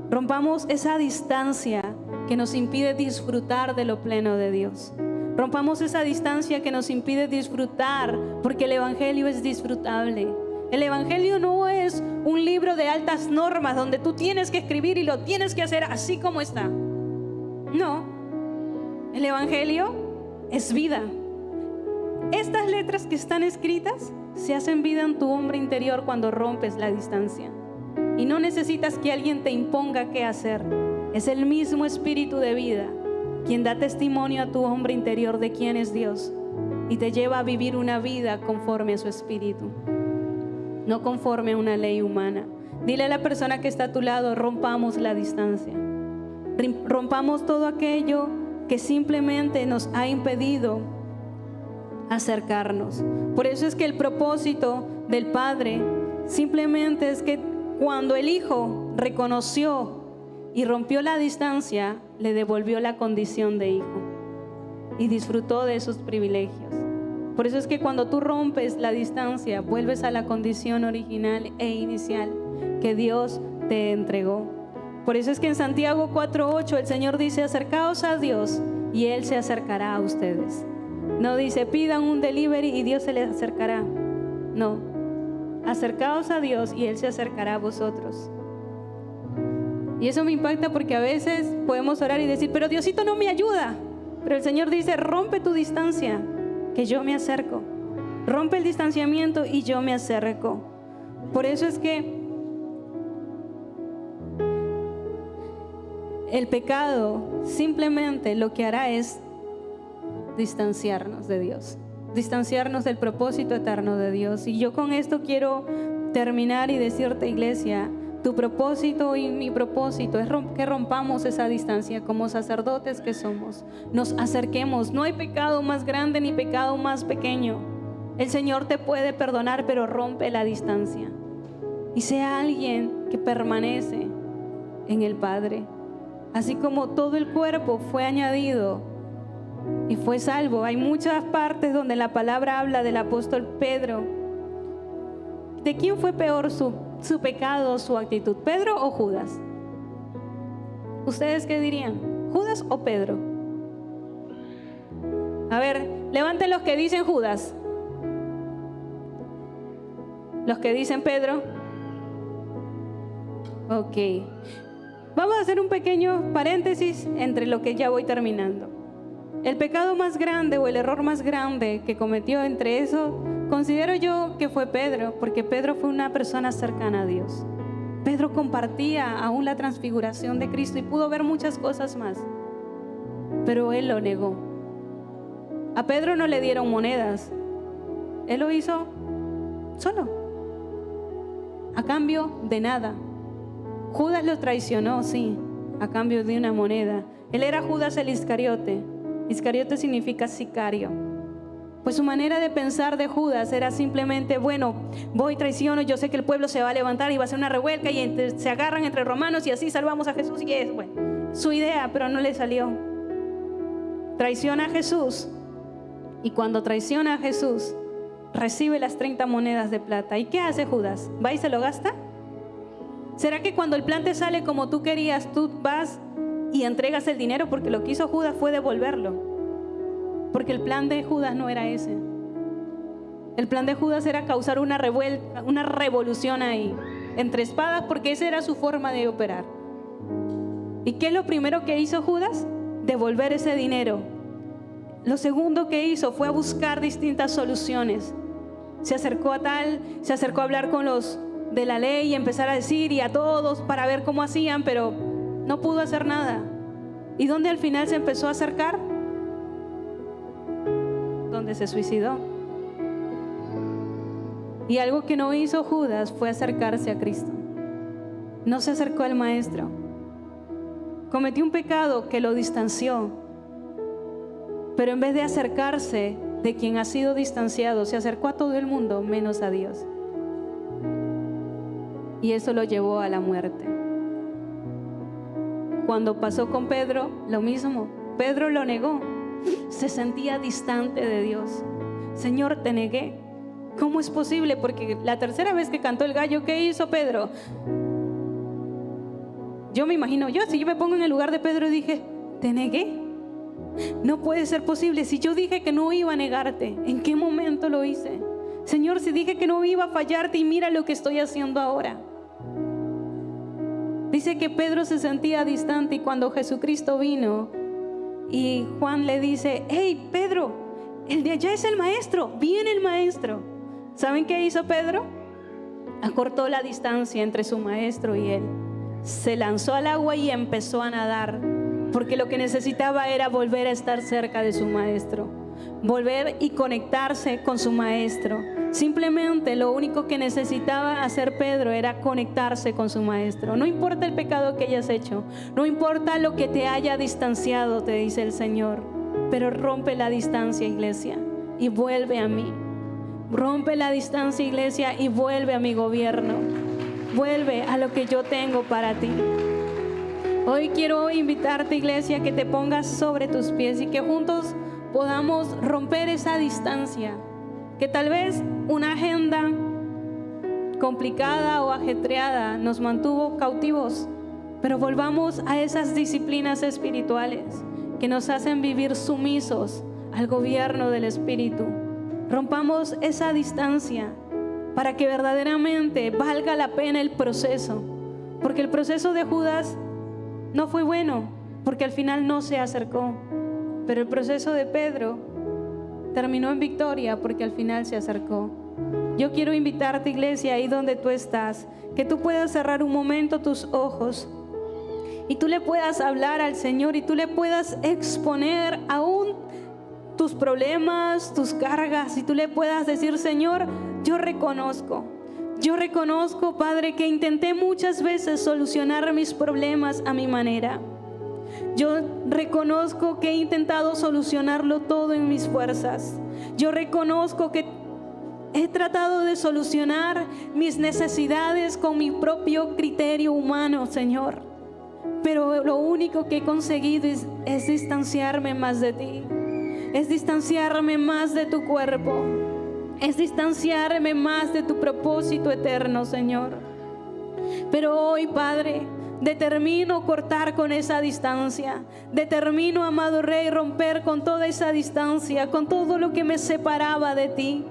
Speaker 3: Rompamos esa distancia que nos impide disfrutar de lo pleno de Dios. Rompamos esa distancia que nos impide disfrutar, porque el Evangelio es disfrutable. El Evangelio no es un libro de altas normas donde tú tienes que escribir y lo tienes que hacer así como está. No, el Evangelio es vida. Estas letras que están escritas se hacen vida en tu hombre interior cuando rompes la distancia. Y no necesitas que alguien te imponga qué hacer. Es el mismo Espíritu de vida quien da testimonio a tu hombre interior de quién es Dios y te lleva a vivir una vida conforme a su Espíritu, no conforme a una ley humana. Dile a la persona que está a tu lado: rompamos la distancia. Rompamos todo aquello que simplemente nos ha impedido acercarnos. Por eso es que el propósito del Padre simplemente es que cuando el Hijo reconoció y rompió la distancia, le devolvió la condición de hijo y disfrutó de sus privilegios. Por eso es que cuando tú rompes la distancia, vuelves a la condición original e inicial que Dios te entregó. Por eso es que en Santiago 4:8 el Señor dice: acercaos a Dios y Él se acercará a ustedes. No dice pidan un delivery y Dios se les acercará. No, acercaos a Dios y Él se acercará a vosotros. Y eso me impacta porque a veces podemos orar y decir: pero Diosito no me ayuda. Pero el Señor dice: rompe tu distancia, que yo me acerco. Rompe el distanciamiento y yo me acerco. Por eso es que el pecado simplemente lo que hará es distanciarnos de Dios, distanciarnos del propósito eterno de Dios. Y yo con esto quiero terminar y decirte, iglesia, tu propósito y mi propósito es que rompamos esa distancia como sacerdotes que somos. Nos acerquemos. No hay pecado más grande ni pecado más pequeño. El Señor te puede perdonar, pero rompe la distancia. Y sea alguien que permanece en el Padre. Así como todo el cuerpo fue añadido y fue salvo. Hay muchas partes donde la palabra habla del apóstol Pedro. ¿De quién fue peor su pecado, su actitud? ¿Pedro o Judas? ¿Ustedes qué dirían? ¿Judas o Pedro? A ver, levanten los que dicen Judas. Los que dicen Pedro. Ok. Vamos a hacer un pequeño paréntesis entre lo que ya voy terminando. El pecado más grande o el error más grande que cometió entre eso, considero yo que fue Pedro, porque Pedro fue una persona cercana a Dios. Pedro compartía aún la transfiguración de Cristo y pudo ver muchas cosas más, pero él lo negó. A Pedro no le dieron monedas, él lo hizo solo, a cambio de nada. Judas lo traicionó, sí, a cambio de una moneda. Él era Judas el Iscariote. Iscariote significa sicario. Pues su manera de pensar de Judas era simplemente, bueno, voy, traiciono, yo sé que el pueblo se va a levantar y va a hacer una revuelta y se agarran entre romanos y así salvamos a Jesús. Y es, bueno, su idea, pero no le salió. Traiciona a Jesús, y cuando traiciona a Jesús, recibe las 30 monedas de plata. ¿Y qué hace Judas? ¿Va y se lo gasta? ¿Será que cuando el plan te sale como tú querías, tú vas y entregas el dinero? Porque lo que hizo Judas fue devolverlo. Porque el plan de Judas no era ese. El plan de Judas era causar una revuelta, una revolución ahí, entre espadas, porque esa era su forma de operar. ¿Y qué es lo primero que hizo Judas? Devolver ese dinero. Lo segundo que hizo fue a buscar distintas soluciones. Se acercó a hablar con los de la ley y empezar a decir y a todos para ver cómo hacían, pero no pudo hacer nada. ¿Y dónde al final se empezó a acercar? Donde se suicidó. Y algo que no hizo Judas fue acercarse a Cristo. No se acercó al Maestro. Cometió un pecado que lo distanció. Pero en vez de acercarse de quien ha sido distanciado, se acercó a todo el mundo menos a Dios. Y eso lo llevó a la muerte. Cuando pasó con Pedro, lo mismo. Pedro lo negó. Se sentía distante de Dios. Señor, te negué. ¿Cómo es posible? Porque la tercera vez que cantó el gallo, ¿qué hizo Pedro? Yo me imagino, si yo me pongo en el lugar de Pedro, dije, te negué. No puede ser posible. Si yo dije que no iba a negarte, ¿en qué momento lo hice? Señor, si dije que no iba a fallarte y mira lo que estoy haciendo ahora. Dice que Pedro se sentía distante y cuando Jesucristo vino y Juan le dice, hey Pedro, el de allá es el maestro, viene el maestro. ¿Saben qué hizo Pedro? Acortó la distancia entre su maestro y él. Se lanzó al agua y empezó a nadar, porque lo que necesitaba era volver a estar cerca de su maestro, volver y conectarse con su maestro. Simplemente lo único que necesitaba hacer Pedro era conectarse con su maestro. No importa el pecado que hayas hecho, no importa lo que te haya distanciado, te dice el Señor, pero rompe la distancia, iglesia, y vuelve a mí. Rompe la distancia, iglesia, y vuelve a mi gobierno. Vuelve a lo que yo tengo para ti. Hoy quiero invitarte, iglesia, que te pongas sobre tus pies y que juntos podamos romper esa distancia. Que tal vez una agenda complicada o ajetreada nos mantuvo cautivos, pero volvamos a esas disciplinas espirituales que nos hacen vivir sumisos al gobierno del Espíritu. Rompamos esa distancia para que verdaderamente valga la pena el proceso, porque el proceso de Judas no fue bueno, porque al final no se acercó, pero el proceso de Pedro terminó en victoria porque al final se acercó. Yo quiero invitarte, iglesia, ahí donde tú estás, que tú puedas cerrar un momento tus ojos y tú le puedas hablar al Señor y tú le puedas exponer aún tus problemas, tus cargas, y tú le puedas decir: Señor, yo reconozco, Padre, que intenté muchas veces solucionar mis problemas a mi manera. Yo reconozco que he intentado solucionarlo todo en mis fuerzas. Yo reconozco que he tratado de solucionar mis necesidades con mi propio criterio humano, Señor. Pero lo único que he conseguido es distanciarme más de ti. Es distanciarme más de tu cuerpo. Es distanciarme más de tu propósito eterno, Señor. Pero hoy, Padre, determino cortar con esa distancia. Determino, amado Rey, romper con toda esa distancia, con todo lo que me separaba de ti,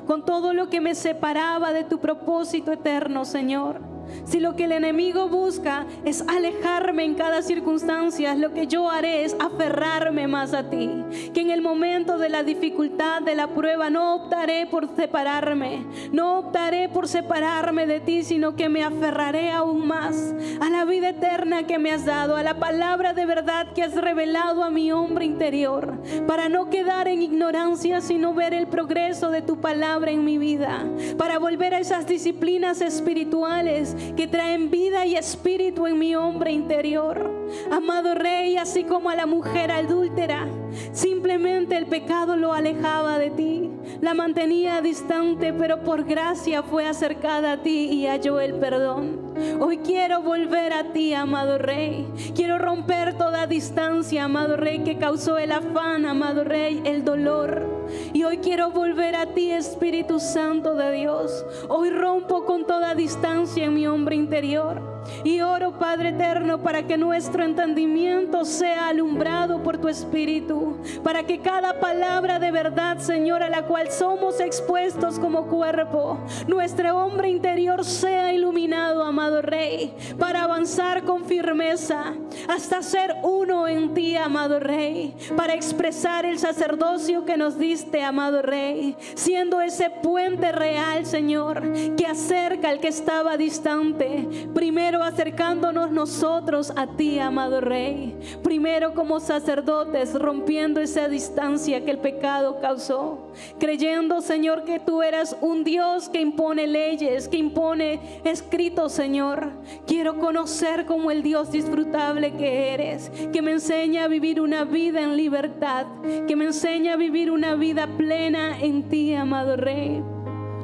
Speaker 3: con todo lo que me separaba de tu propósito eterno, Señor. Si lo que el enemigo busca es alejarme en cada circunstancia, lo que yo haré es aferrarme más a ti. Que en el momento de la dificultad, de la prueba, no optaré por separarme, no optaré por separarme de ti, sino que me aferraré aún más a la vida eterna que me has dado, a la palabra de verdad que has revelado a mi hombre interior, para no quedar en ignorancia, sino ver el progreso de tu palabra en mi vida, para volver a esas disciplinas espirituales que traen vida y espíritu en mi hombre interior. Amado Rey, así como a la mujer adúltera, simplemente el pecado lo alejaba de ti, la mantenía distante, pero por gracia fue acercada a ti y halló el perdón. Hoy quiero volver a ti, amado Rey. Quiero romper toda distancia, amado Rey, que causó el afán, amado Rey, el dolor. Y hoy quiero volver a ti, Espíritu Santo de Dios. Hoy rompo con toda distancia en mi hombre interior. Y oro, Padre eterno, para que nuestro entendimiento sea alumbrado por tu Espíritu, para que cada palabra de verdad, Señor, a la cual somos expuestos como cuerpo, nuestro hombre interior sea iluminado, amado Rey, para avanzar con firmeza hasta ser uno en ti, amado Rey, para expresar el sacerdocio que nos diste, amado Rey, siendo ese puente real, Señor, que acerca al que estaba distante, primero acercándonos nosotros a ti, amado Rey, primero como sacerdotes, rompiendo esa distancia que el pecado causó, creyendo, Señor, que tú eras un Dios que impone leyes, que impone escritos, Señor. Quiero conocer como el Dios disfrutable que eres, que me enseña a vivir una vida en libertad, que me enseña a vivir una vida plena en ti, amado Rey.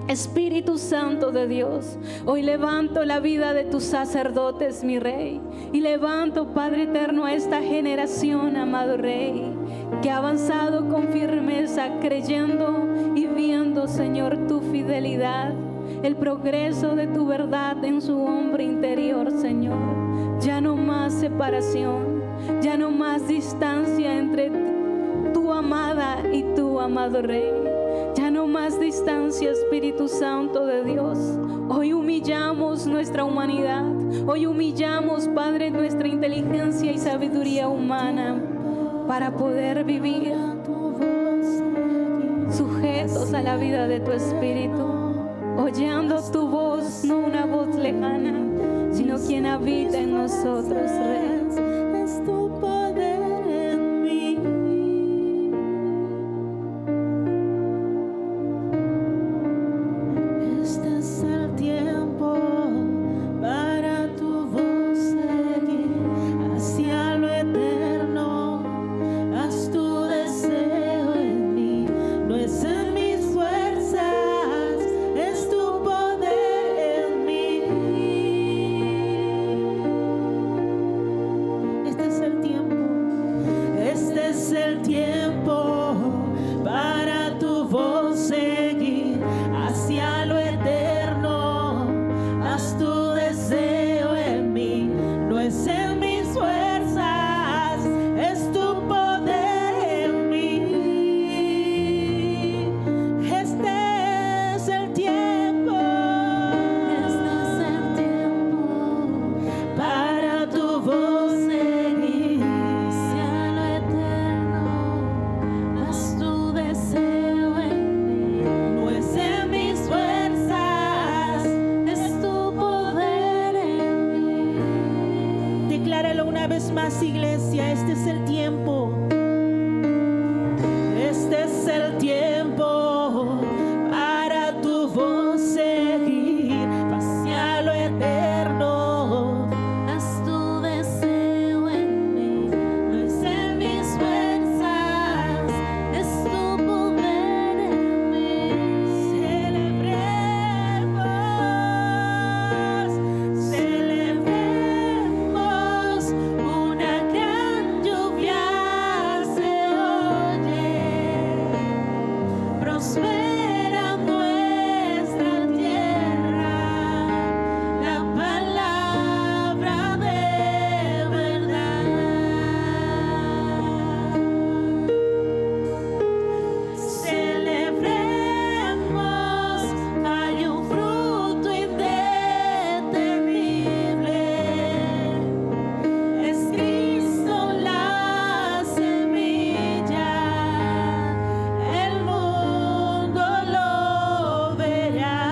Speaker 3: Espíritu Santo de Dios, hoy levanto la vida de tus sacerdotes, mi Rey, y levanto, Padre eterno, a esta generación, amado Rey, que ha avanzado con firmeza, creyendo y viendo, Señor, tu fidelidad, el progreso de tu verdad en su hombre interior, Señor. Ya no más separación, ya no más distancia entre tu amada y tu amado Rey. Ya no más distancia, Espíritu Santo de Dios. Hoy humillamos nuestra humanidad. Hoy humillamos, Padre, nuestra inteligencia y sabiduría humana para poder vivir sujetos a la vida de tu Espíritu, oyendo tu voz, no una voz lejana, sino quien habita en nosotros, Rey.
Speaker 4: Es tu poder en mí. Este es el tiempo para tu voz seguir hacia lo eterno. Haz tu deseo en mí, no es en mis fuerzas, es tu poder en mí. Este es el tiempo para tu voz seguir hacia lo eterno. Haz tu deseo en mí, no es en mis fuerzas, es tu poder en mí. Este es el tiempo para tu voz seguir hacia lo eterno.
Speaker 1: palmas, iglesia. Este es el tiempo. Este es el tiempo para tu voz seguir hacia lo eterno.
Speaker 4: Haz tu deseo en mí, no es en mis fuerzas, es tu poder en mí. Celebremos, una gran lluvia se oye, prospera nuestra tierra, la palabra de verdad. Celebremos, hay un fruto indetenible, es Cristo la semilla, el mundo lo verá.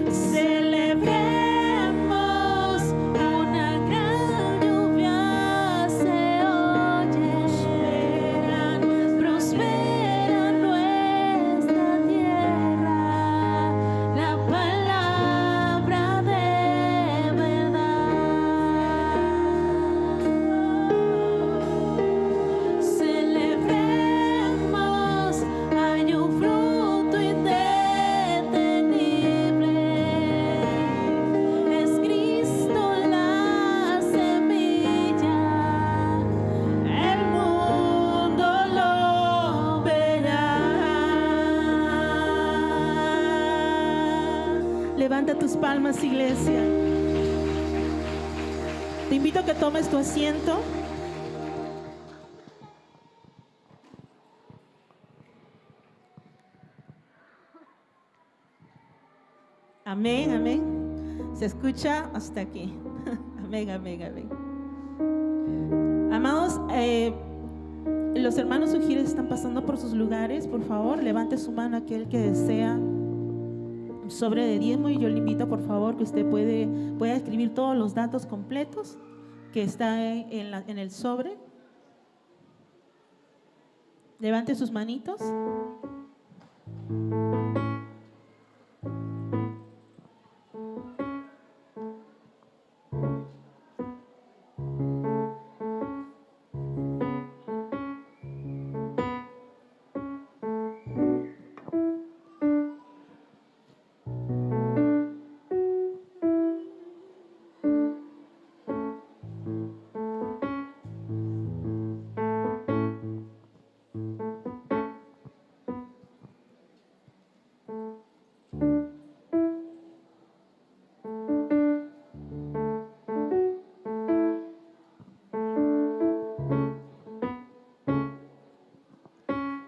Speaker 4: Celebremos, una gran lluvia se oye, prospera nuestra tierra, la palabra de verdad. Celebremos, hay un fruto indetenible, es Cristo la semilla, el mundo lo verá.
Speaker 1: Levanta tus palmas, iglesia. Te invito a que tomes tu asiento. Amén, amén. Se escucha hasta aquí. Amén, amén, amén. Amados, los hermanos Ujires están pasando por sus lugares. Por favor, levante su mano aquel que desea un sobre de diezmo, y yo le invito, por favor, que usted pueda escribir todos los datos completos que está en el sobre. Levante sus manitos.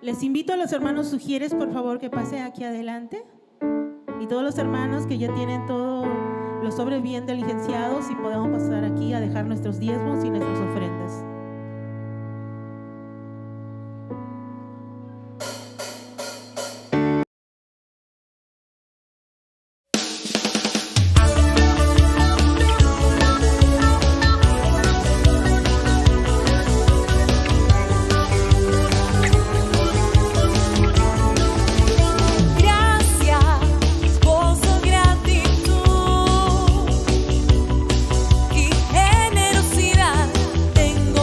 Speaker 1: Les invito a los hermanos Sugieres, por favor, que pasen aquí adelante. Y todos los hermanos que ya tienen todos los sobres bien diligenciados, y podemos pasar aquí a dejar nuestros diezmos y nuestras ofrendas.
Speaker 5: Gracias, gozo, gratitud y generosidad tengo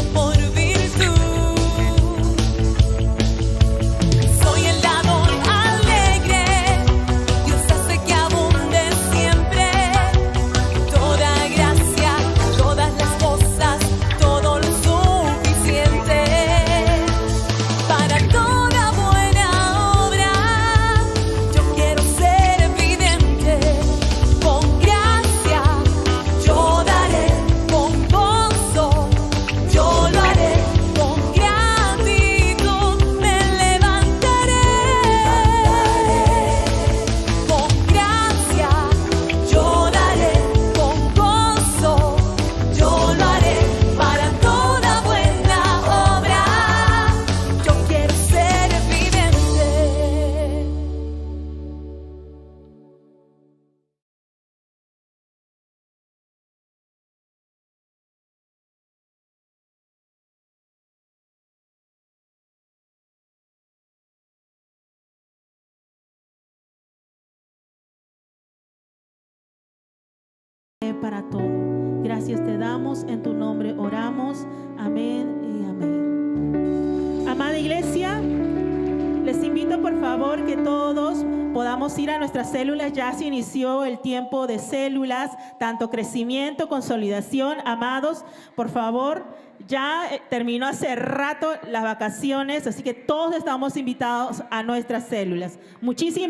Speaker 1: provee para todo. Gracias te damos, en tu nombre oramos. Amén y amén. Amada iglesia, les invito por favor que todos podamos ir a nuestras células. Ya se inició el tiempo de células, tanto crecimiento, consolidación. Amados, por favor, ya terminó hace rato las vacaciones, así que todos estamos invitados a nuestras células. Muchísimas